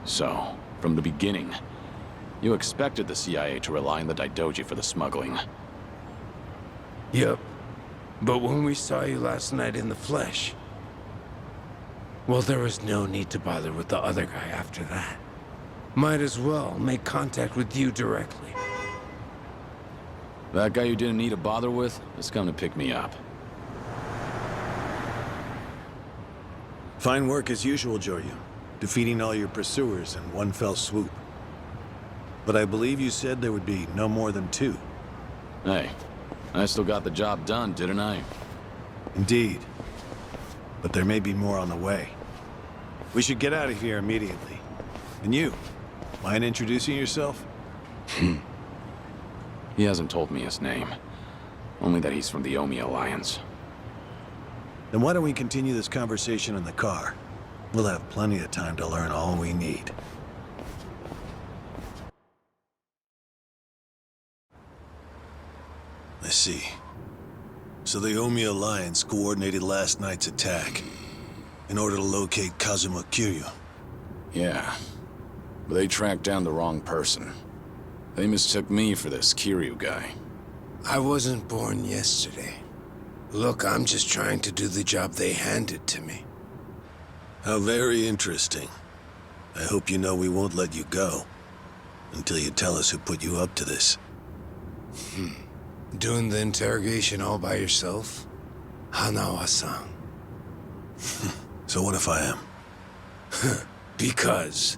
So, from the beginning, you expected the CIA to rely on the Daidoji for the smuggling. Yep. But when we saw you last night in the flesh, well, there was no need to bother with the other guy after that. Might as well make contact with you directly. That guy you didn't need to bother with has come to pick me up. Fine work as usual, Joryu. Defeating all your pursuers in one fell swoop. But I believe you said there would be no more than 2. Hey, I still got the job done, didn't I? Indeed. But there may be more on the way. We should get out of here immediately. And you, mind introducing yourself? He hasn't told me his name. Only that he's from the Omi Alliance. Then why don't we continue this conversation in the car? We'll have plenty of time to learn all we need. Let's see. So the Omi Alliance coordinated last night's attack in order to locate Kazuma Kiryu. Yeah. But they tracked down the wrong person. They mistook me for this Kiryu guy. I wasn't born yesterday. Look, I'm just trying to do the job they handed to me. How very interesting. I hope you know we won't let you go until you tell us who put you up to this. Doing the interrogation all by yourself? Hanawa-san. So what if I am? Because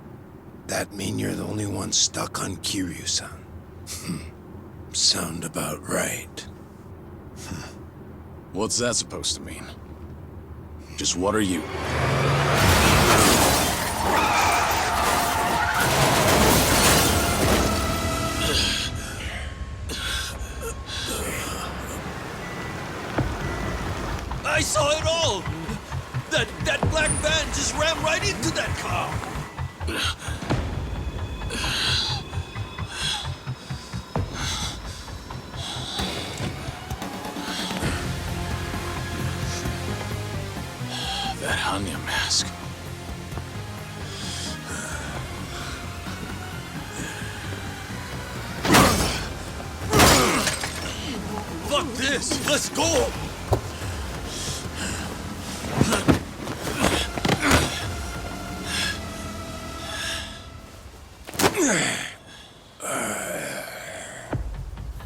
that mean you're the only one stuck on Kiryu-san. Sound about right. What's that supposed to mean? Just what are you? I saw it all! That black van just ran right into that car! That Hanya mask. Fuck this! Let's go!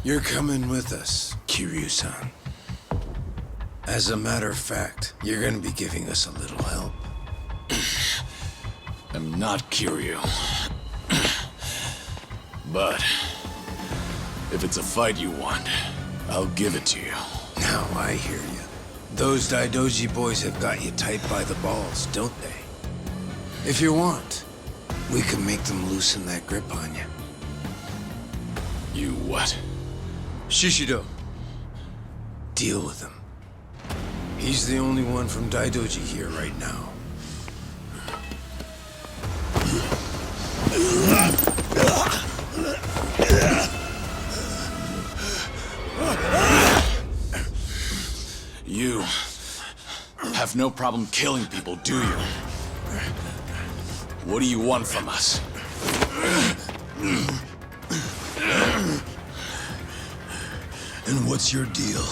You're coming with us, Kiryu-san. As a matter of fact, you're gonna be giving us a little help. I'm not Kiryu. But if it's a fight you want, I'll give it to you. Now I hear you. Those Daidoji boys have got you tight by the balls, don't they? If you want, we can make them loosen that grip on you. You what? Shishido. Deal with him. He's the only one from Daidoji here right now. You have no problem killing people, do you? What do you want from us? And what's your deal?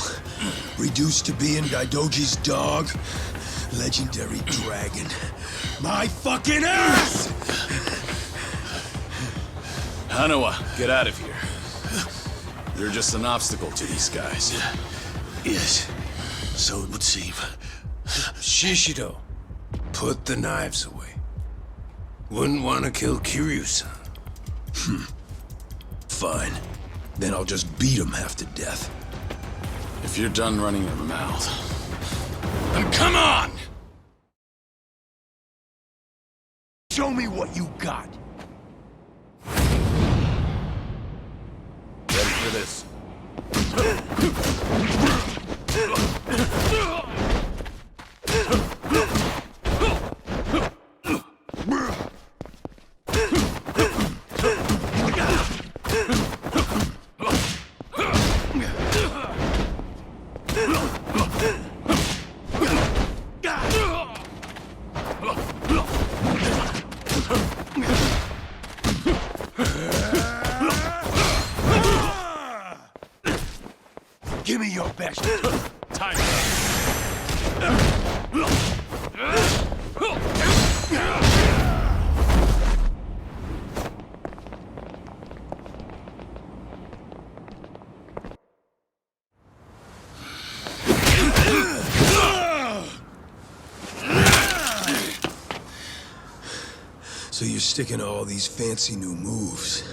Reduced to being Daidoji's dog? Legendary dragon. My fucking ass! Hanawa, get out of here. You're just an obstacle to these guys. Yes, so it would seem. Shishido, put the knives away. Wouldn't want to kill Kiryu-san. Fine. Then I'll just beat him half to death. If you're done running your mouth, then come on! Show me what you got. Ready for this? Give me your best. Time. So you're sticking to all these fancy new moves.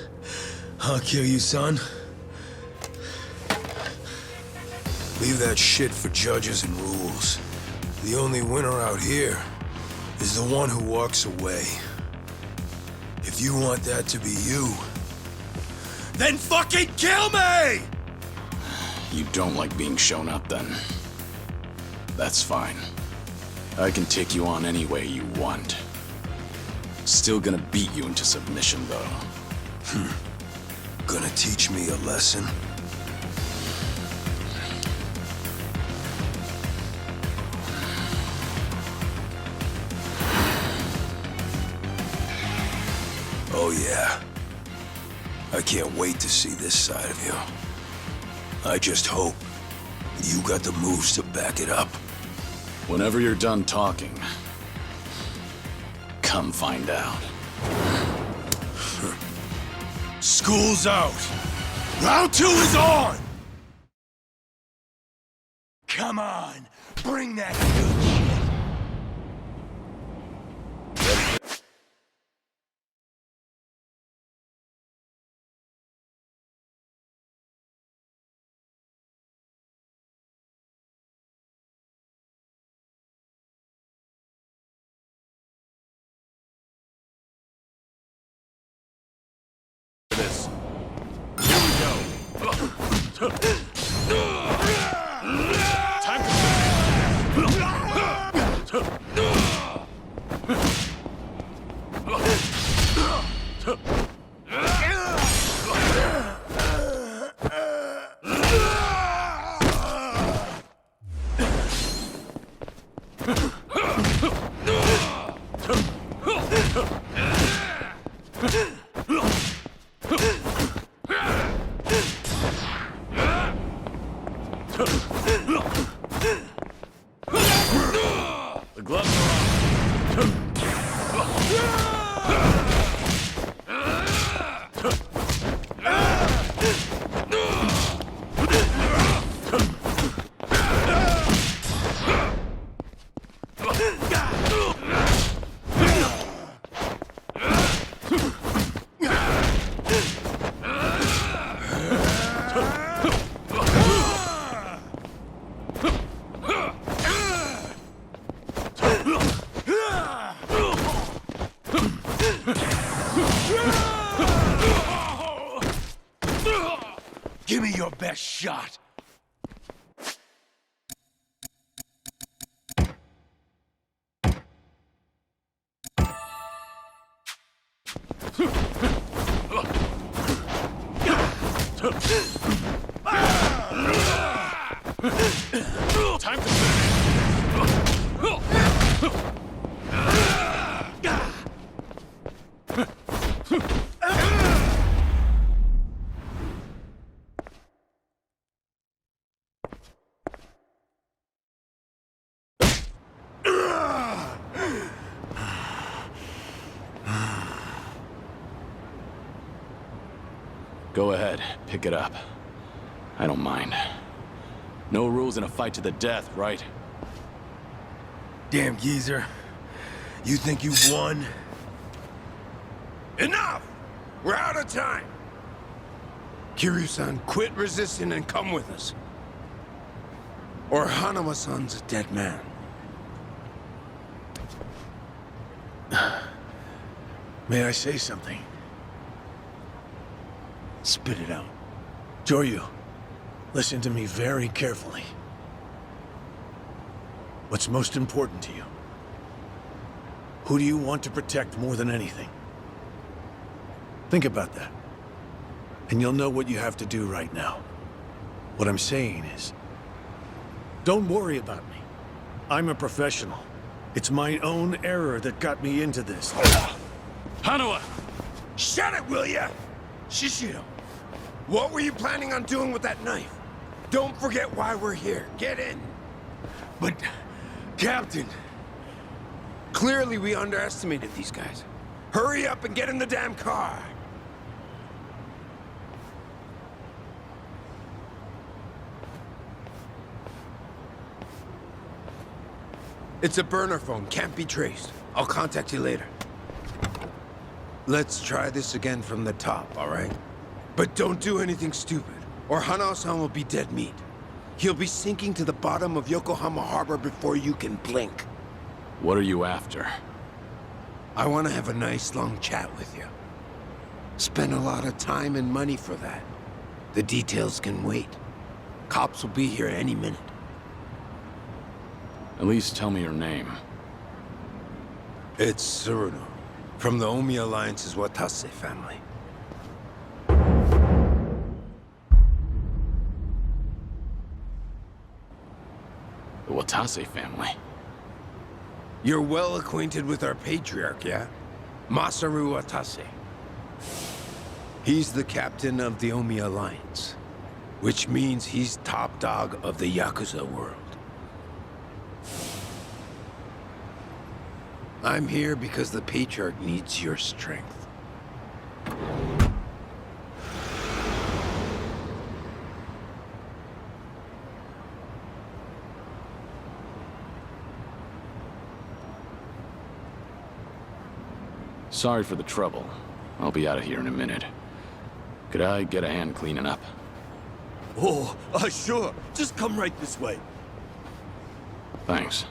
Huh, Kiryu-san? Leave that shit for judges and rules. The only winner out here is the one who walks away. If you want that to be you, then fucking kill me! You don't like being shown up, then. That's fine. I can take you on any way you want. Still gonna beat you into submission, though. Gonna teach me a lesson? Oh yeah. I can't wait to see this side of you. I just hope you got the moves to back it up. Whenever you're done talking, come find out. School's out. Round 2 is on! Come on, bring that good shit. This. Here we go. Time the gloves are Give me your best shot. time to finish. Go ahead, pick it up. I don't mind. No rules in a fight to the death, right? Damn geezer. You think you've won? Enough! We're out of time! Kiryu-san, quit resisting and come with us. Or Hanawa-san's a dead man. May I say something? Spit it out. Joryu, listen to me very carefully. What's most important to you? Who do you want to protect more than anything? Think about that. And you'll know what you have to do right now. What I'm saying is, don't worry about me. I'm a professional. It's my own error that got me into this. Hanawa! Shut it, will ya? Shishiro, what were you planning on doing with that knife? Don't forget why we're here. Get in. But, Captain... Clearly we underestimated these guys. Hurry up and get in the damn car. It's a burner phone, can't be traced. I'll contact you later. Let's try this again from the top, all right? But don't do anything stupid, or Hanawa-san will be dead meat. He'll be sinking to the bottom of Yokohama Harbor before you can blink. What are you after? I want to have a nice long chat with you. Spend a lot of time and money for that. The details can wait. Cops will be here any minute. At least tell me your name. It's Tsuruno, from the Omi Alliance's Watase family. The Watase family? You're well acquainted with our patriarch, yeah? Masaru Watase. He's the captain of the Omi Alliance, which means he's top dog of the Yakuza world. I'm here because the Patriarch needs your strength. Sorry for the trouble. I'll be out of here in a minute. Could I get a hand cleaning up? Oh, sure. Just come right this way. Thanks.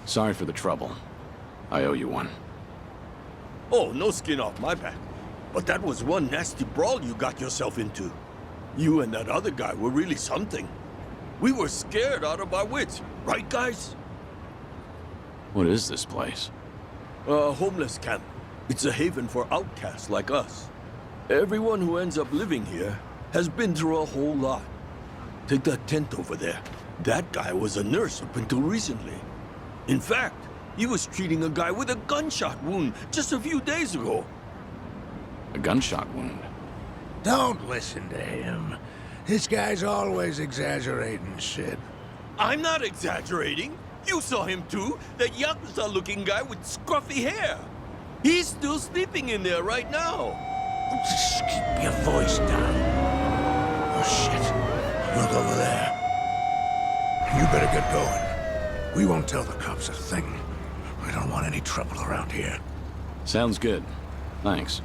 Sorry for the trouble. I owe you one. Oh, no skin off my back. But that was one nasty brawl you got yourself into. You and that other guy were really something. We were scared out of our wits, right, guys? What is this place? A homeless camp. It's a haven for outcasts like us. Everyone who ends up living here has been through a whole lot. Take that tent over there. That guy was a nurse up until recently. In fact, he was treating a guy with a gunshot wound just a few days ago. A gunshot wound? Don't listen to him. This guy's always exaggerating shit. I'm not exaggerating. You saw him too. That Yakuza-looking guy with scruffy hair. He's still sleeping in there right now. Just keep your voice down. Oh, shit. Look over there. You better get going. We won't tell the cops a thing. We don't want any trouble around here. Sounds good. Thanks.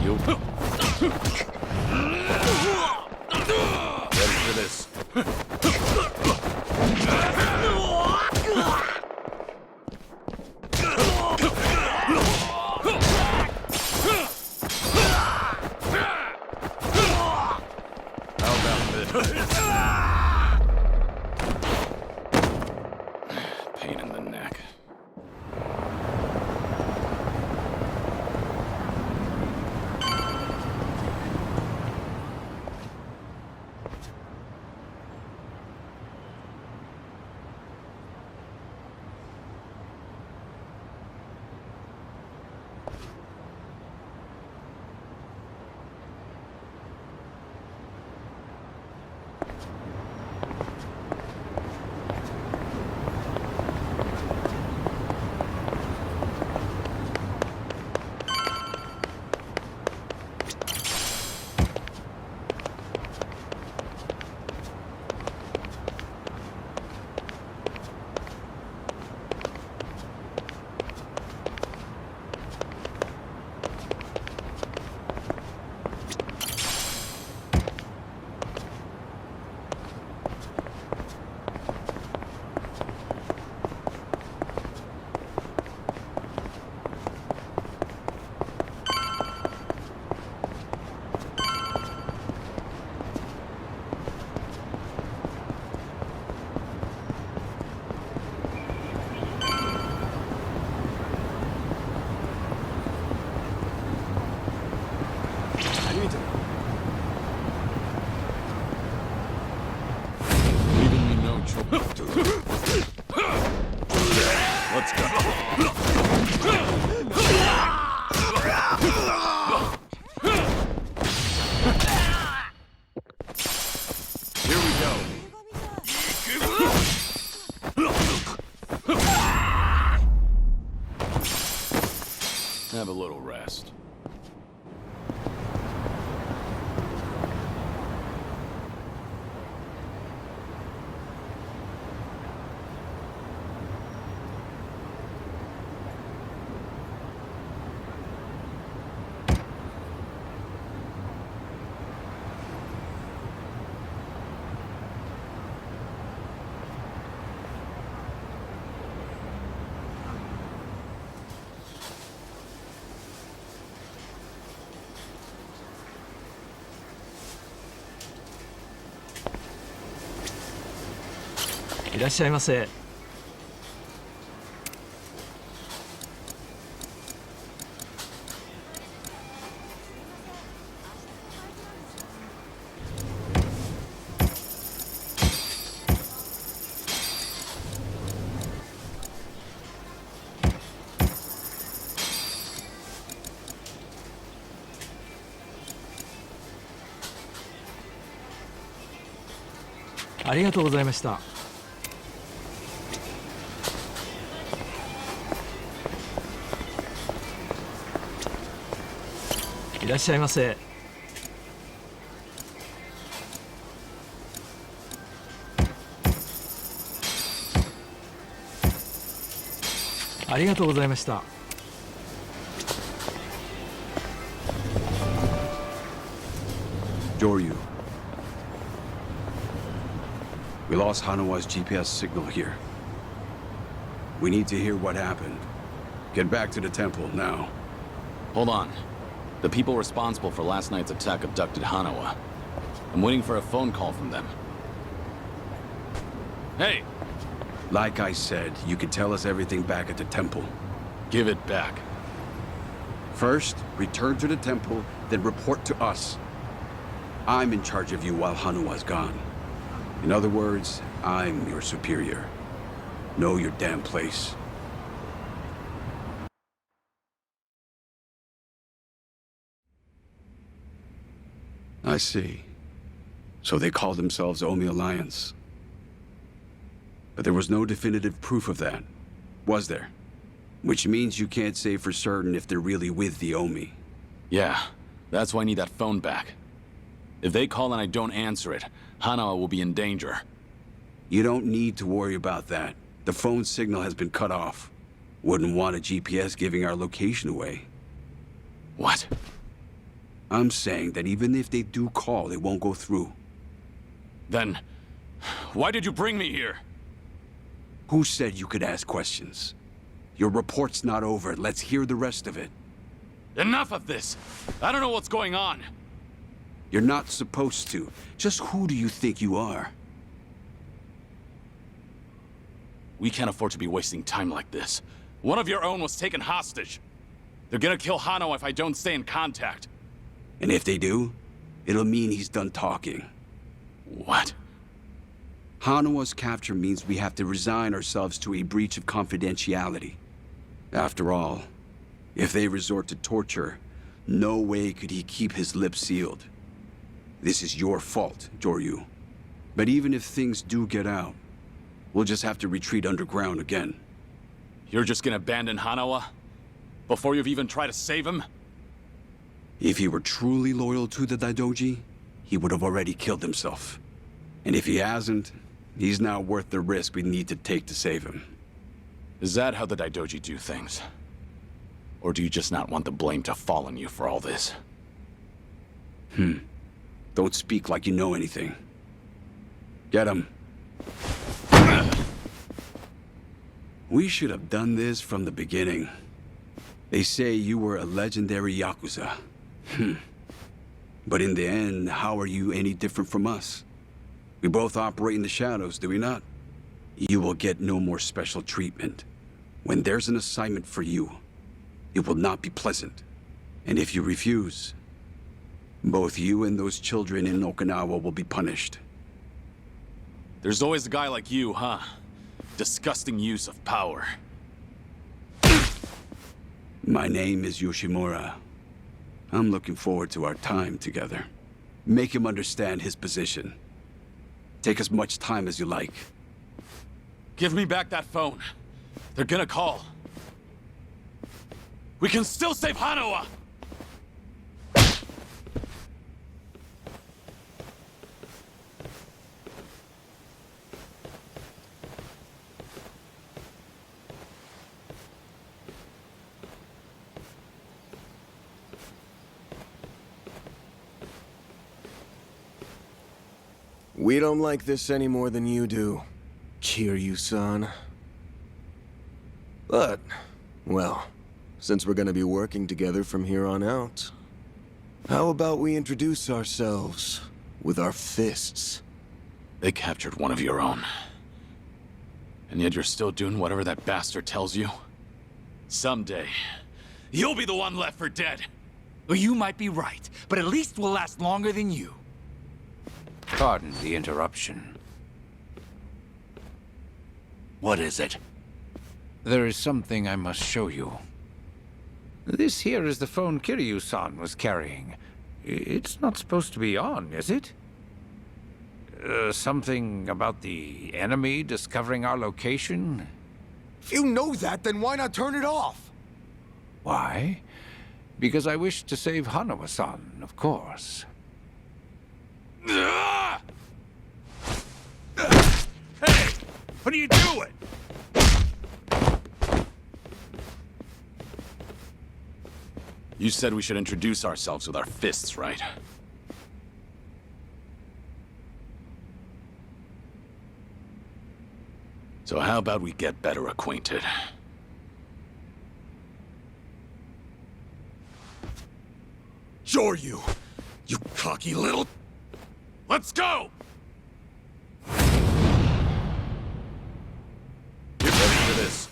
You. Ready for this? How about this? Pain in the neck. Have a little rest.いらっしゃいませ。ありがとうございました。いらっしゃいませ。ありがとうございました。Joryu. We lost Hanawa's GPS signal here. We need to hear what happened. Get back to the temple now. Hold on. The people responsible for last night's attack abducted Hanawa. I'm waiting for a phone call from them. Hey! Like I said, you can tell us everything back at the temple. Give it back. First, return to the temple, then report to us. I'm in charge of you while Hanawa's gone. In other words, I'm your superior. Know your damn place. I see. So they call themselves Omi Alliance. But there was no definitive proof of that, was there? Which means you can't say for certain if they're really with the Omi. Yeah, that's why I need that phone back. If they call and I don't answer it, Hanawa will be in danger. You don't need to worry about that. The phone signal has been cut off. Wouldn't want a GPS giving our location away. What? I'm saying that even if they do call, it won't go through. Then, why did you bring me here? Who said you could ask questions? Your report's not over. Let's hear the rest of it. Enough of this! I don't know what's going on! You're not supposed to. Just who do you think you are? We can't afford to be wasting time like this. One of your own was taken hostage. They're gonna kill Hanawa if I don't stay in contact. And if they do, it'll mean he's done talking. What? Hanawa's capture means we have to resign ourselves to a breach of confidentiality. After all, if they resort to torture, no way could he keep his lips sealed. This is your fault, Joryu. But even if things do get out, we'll just have to retreat underground again. You're just gonna abandon Hanawa? Before you've even tried to save him? If he were truly loyal to the Daidoji, he would have already killed himself. And if he hasn't, he's now worth the risk we need to take to save him. Is that how the Daidoji do things? Or do you just not want the blame to fall on you for all this? Don't speak like you know anything. Get him. We should have done this from the beginning. They say you were a legendary Yakuza. But in the end, how are you any different from us? We both operate in the shadows, do we not? You will get no more special treatment. When there's an assignment for you, it will not be pleasant. And if you refuse, both you and those children in Okinawa will be punished. There's always a guy like you, huh? Disgusting use of power. My name is Yoshimura. I'm looking forward to our time together. Make him understand his position. Take as much time as you like. Give me back that phone. They're gonna call. We can still save Hanawa! We don't like this any more than you do, Kiryu-san. But, well, since we're gonna be working together from here on out, how about we introduce ourselves with our fists? They captured one of your own. And yet you're still doing whatever that bastard tells you? Someday, you'll be the one left for dead. Well, you might be right, but at least we'll last longer than you. Pardon the interruption. What is it? There is something I must show you. This here is the phone Kiryu-san was carrying. It's not supposed to be on, is it? Something about the enemy discovering our location? If you know that, then why not turn it off? Why? Because I wish to save Hanawa-san, of course. Hey! What are you doing? You said we should introduce ourselves with our fists, right? So how about we get better acquainted? Joryu! You cocky little... Let's go! Get ready for this.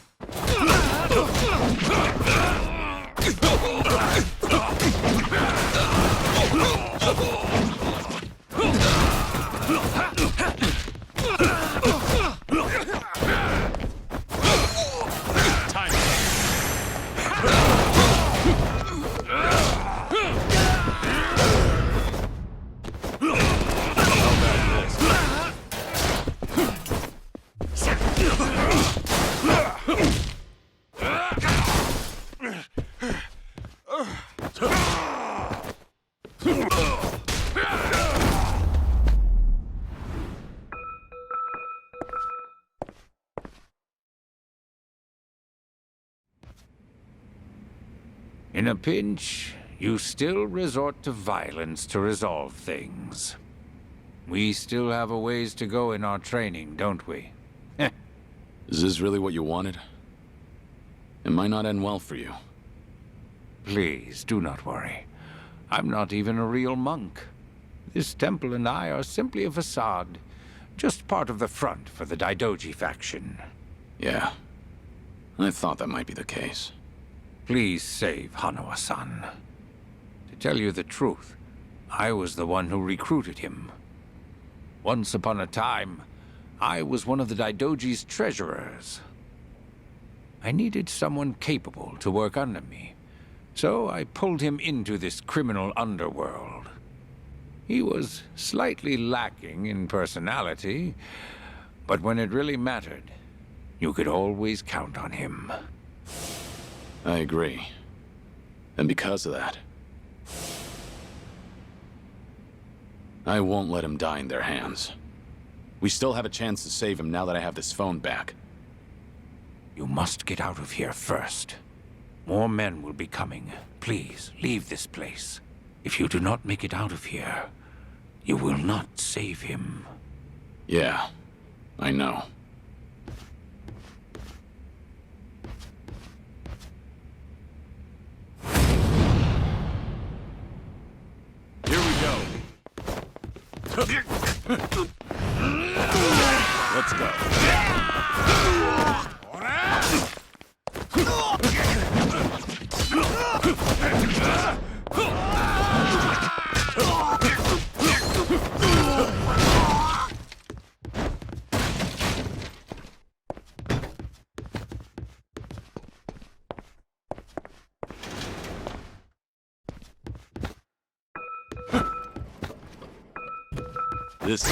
In a pinch, you still resort to violence to resolve things. We still have a ways to go in our training, don't we? Is this really what you wanted? It might not end well for you. Please, do not worry. I'm not even a real monk. This temple and I are simply a facade. Just part of the front for the Daidoji faction. Yeah. I thought that might be the case. Please save Hanawa-san. To tell you the truth, I was the one who recruited him. Once upon a time, I was one of the Daidoji's treasurers. I needed someone capable to work under me, so I pulled him into this criminal underworld. He was slightly lacking in personality, but when it really mattered, you could always count on him. I agree. And because of that, I won't let him die in their hands. We still have a chance to save him now that I have this phone back. You must get out of here first. More men will be coming. Please, leave this place. If you do not make it out of here, you will not save him. Yeah, I know. Here we go. Let's go. This is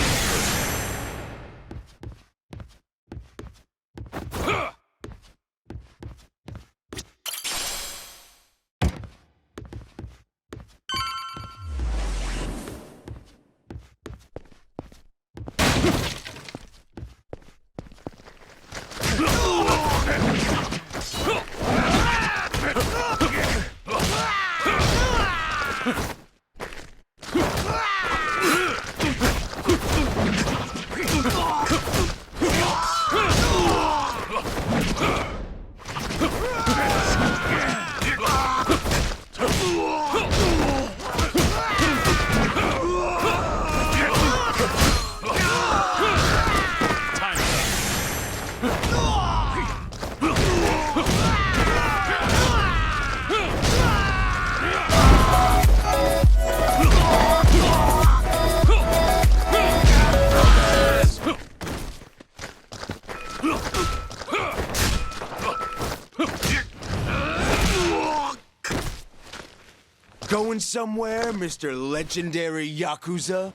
Going somewhere, Mr. Legendary Yakuza?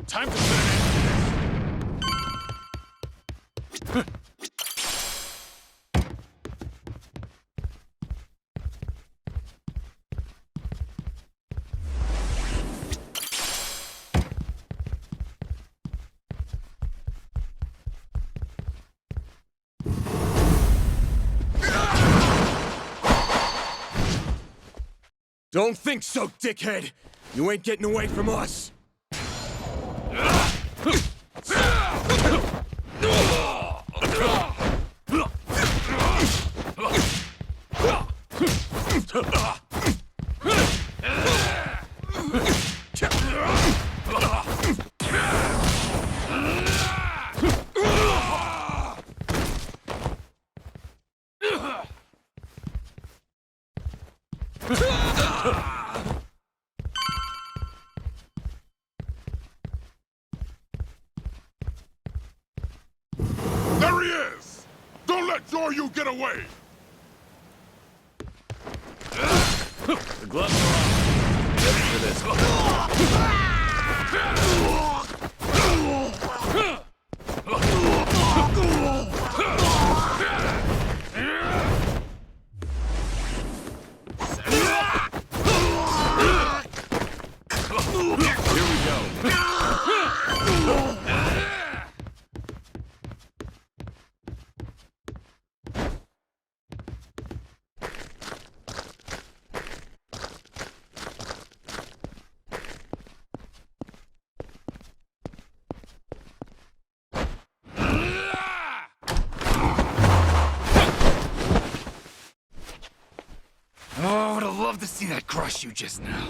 Time to finish. Don't think so, dickhead! You ain't getting away from us! There he is! Don't let Joryu get away! The gloves are on. Ready for this. Here we go. Oh, I would have loved to see that crush you just now.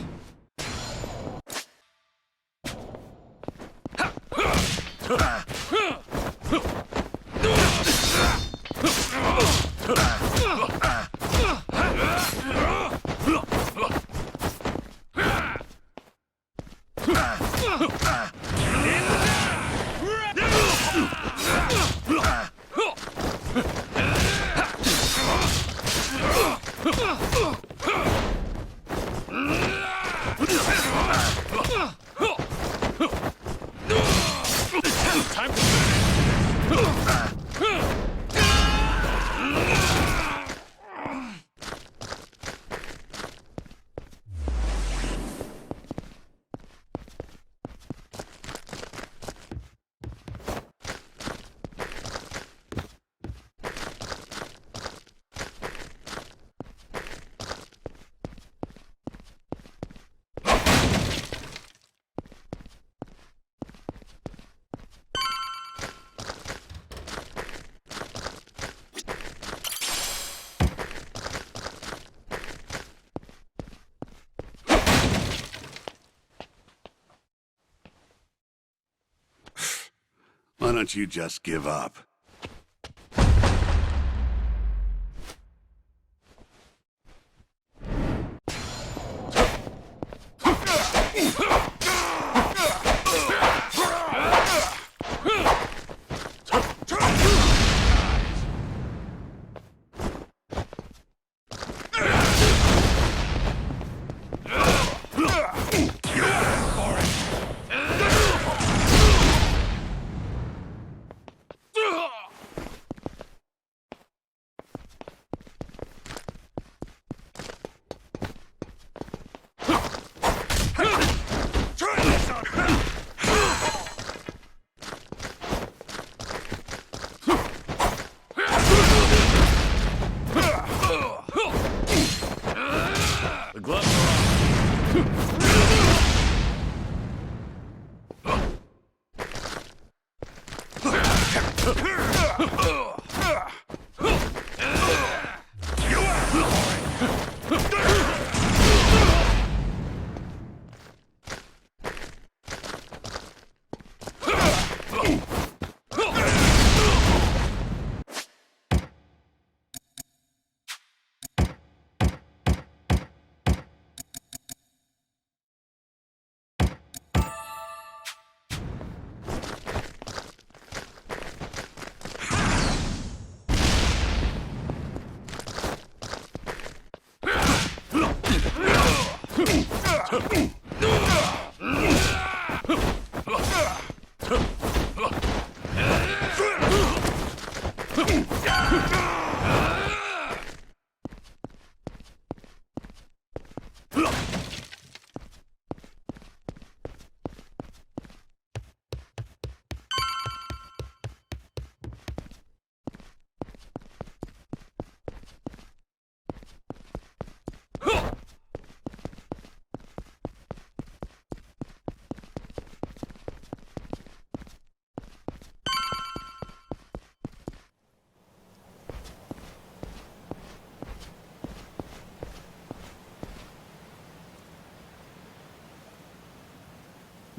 don't you just give up?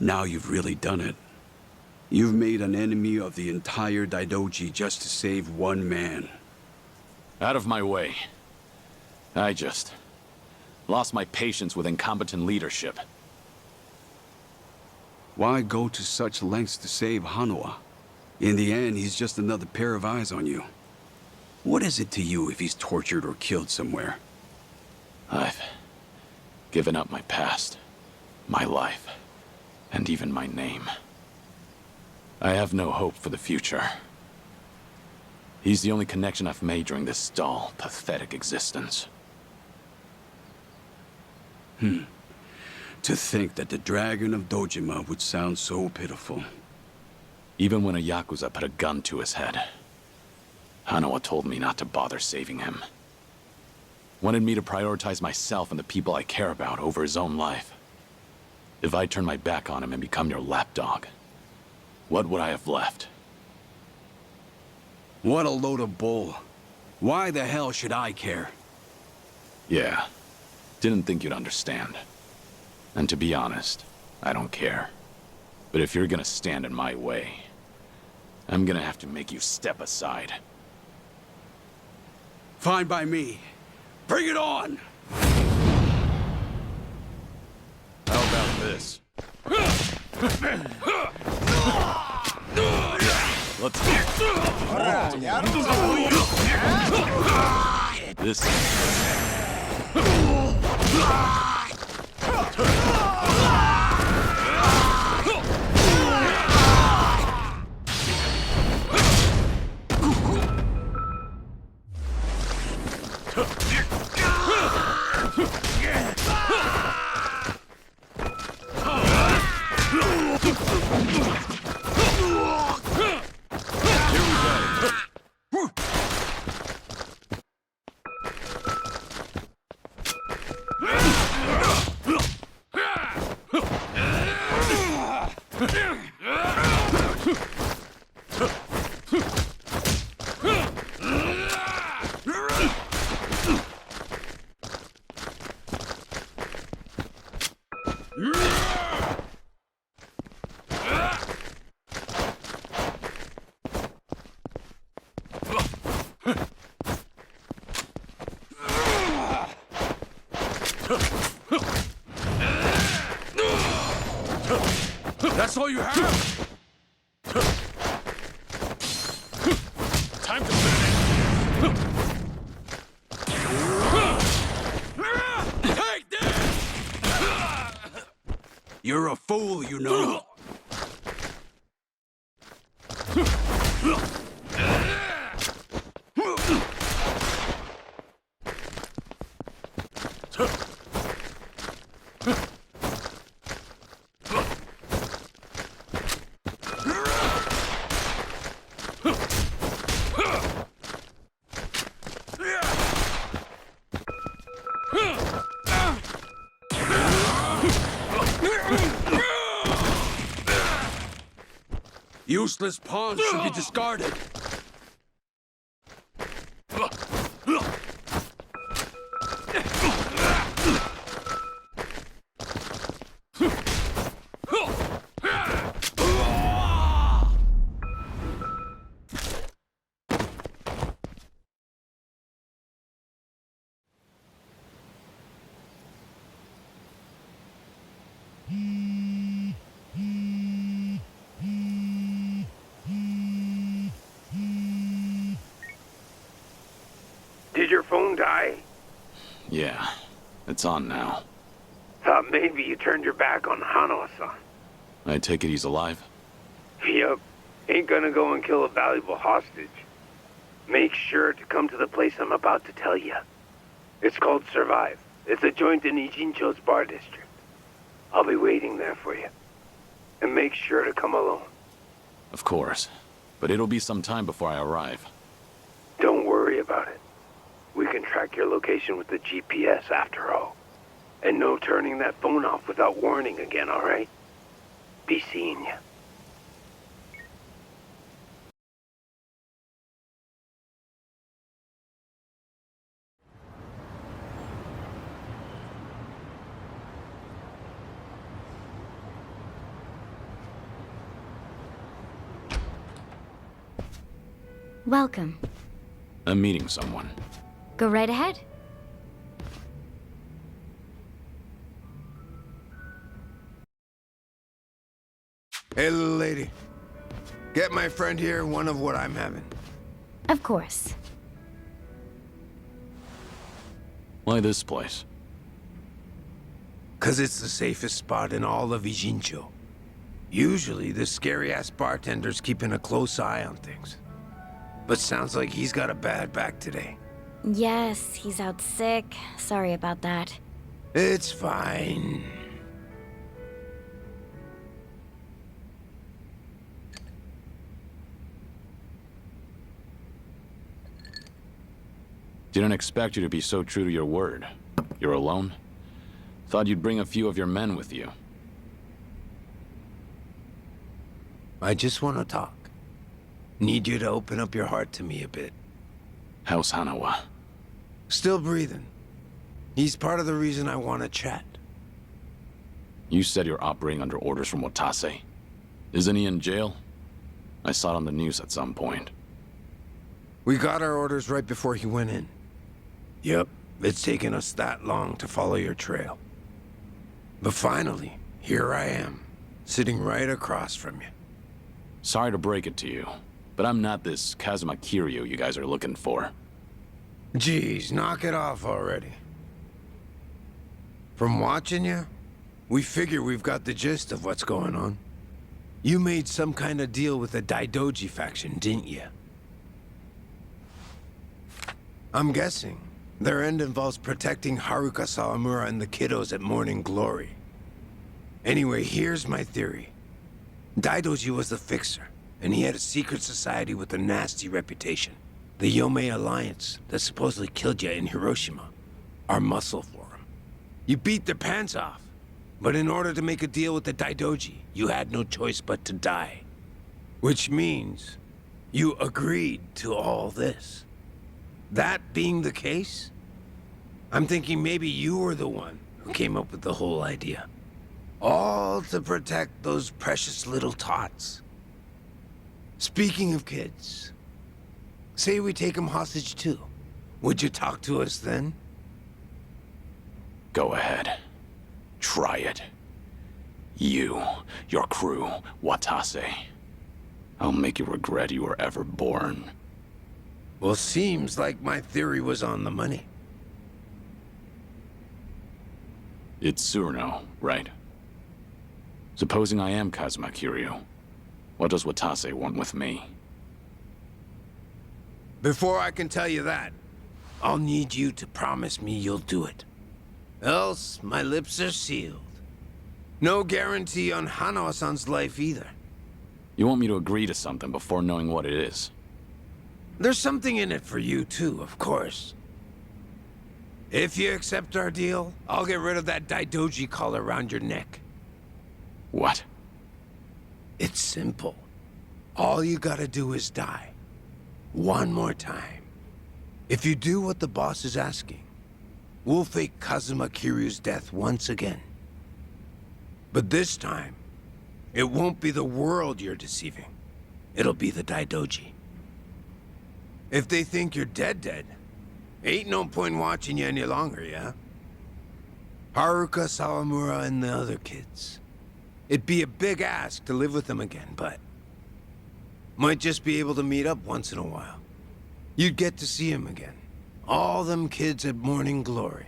Now you've really done it. You've made an enemy of the entire Daidoji just to save one man. Out of my way. I just lost my patience with incompetent leadership. Why go to such lengths to save Hanawa? In the end, he's just another pair of eyes on you. What is it to you if he's tortured or killed somewhere? I've given up my past, my life, and even my name. I have no hope for the future. He's the only connection I've made during this dull, pathetic existence. To think that the Dragon of Dojima would sound so pitiful. Even when a Yakuza put a gun to his head, Hanawa told me not to bother saving him. Wanted me to prioritize myself and the people I care about over his own life. If I turn my back on him and become your lapdog, what would I have left? What a load of bull. Why the hell should I care? Yeah, didn't think you'd understand. And to be honest, I don't care. But if you're gonna stand in my way, I'm gonna have to make you step aside. Fine by me. Bring it on! How about this? Let's this. That's all you have? Time to put it in. Take this! You're a fool, you know. Useless pawns should be discarded. Did your phone die? Yeah, it's on now. Thought maybe you turned your back on Hanawa-san. I take it he's alive? Yup. Ain't gonna go and kill a valuable hostage. Make sure to come to the place I'm about to tell you. It's called Survive. It's a joint in Ijincho's bar district. I'll be waiting there for you. And make sure to come alone. Of course. But it'll be some time before I arrive. Don't worry about it. We can track your location with the GPS after all. And no turning that phone off without warning again, alright? Be seeing you. Welcome. I'm meeting someone. Go right ahead. Hey, little lady. Get my friend here one of what I'm having. Of course. Why this place? 'Cause it's the safest spot in all of Ijincho. Usually, the scary-ass bartender's keeping a close eye on things. But sounds like he's got a bad back today. Yes, he's out sick. Sorry about that. It's fine. Didn't expect you to be so true to your word. You're alone? Thought you'd bring a few of your men with you. I just want to talk. Need you to open up your heart to me a bit. How's Hanawa? Still breathing. He's part of the reason I want to chat. You said you're operating under orders from Watase. Isn't he in jail? I saw it on the news at some point. We got our orders right before he went in. Yep, it's taken us that long to follow your trail. But finally, here I am, sitting right across from you. Sorry to break it to you, but I'm not this Kazuma Kiryu you guys are looking for. Geez, knock it off already. From watching you, we figure we've got the gist of what's going on. You made some kind of deal with the Daidoji faction, didn't you? I'm guessing their end involves protecting Haruka Sawamura and the kiddos at Morning Glory. Anyway, here's my theory. Daidoji was the fixer, and he had a secret society with a nasty reputation. The Yomei Alliance that supposedly killed you in Hiroshima. Our muscle for him. You beat their pants off, but in order to make a deal with the Daidoji, you had no choice but to die. Which means you agreed to all this. That being the case, I'm thinking maybe you were the one who came up with the whole idea. All to protect those precious little tots. Speaking of kids, say we take them hostage too. Would you talk to us then? Go ahead. Try it. You, your crew, Watase. I'll make you regret you were ever born. Well, seems like my theory was on the money. It's Tsuruno, right? Supposing I am Kazuma Kiryu, what does Watase want with me? Before I can tell you that, I'll need you to promise me you'll do it. Else, my lips are sealed. No guarantee on Hanawa-san's life either. You want me to agree to something before knowing what it is? There's something in it for you too, of course. If you accept our deal, I'll get rid of that Daidoji collar around your neck. What? It's simple. All you gotta do is die. One more time. If you do what the boss is asking, we'll fake Kazuma Kiryu's death once again. But this time, it won't be the world you're deceiving. It'll be the Daidoji. If they think you're dead, ain't no point watching you any longer, yeah? Haruka, Sawamura, and the other kids. It'd be a big ask to live with them again, but might just be able to meet up once in a while. You'd get to see him again. All them kids at Morning Glory.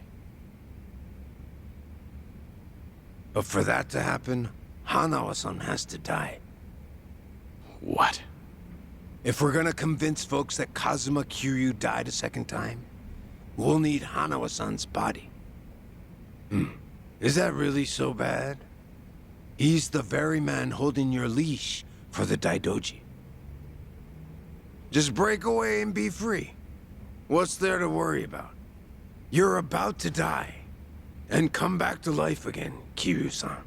But for that to happen, Hanawa-san has to die. What? If we're gonna convince folks that Kazuma Kiryu died a second time, we'll need Hanawa-san's body. Is that really so bad? He's the very man holding your leash for the Daidoji. Just break away and be free. What's there to worry about? You're about to die and come back to life again, Kiryu-san.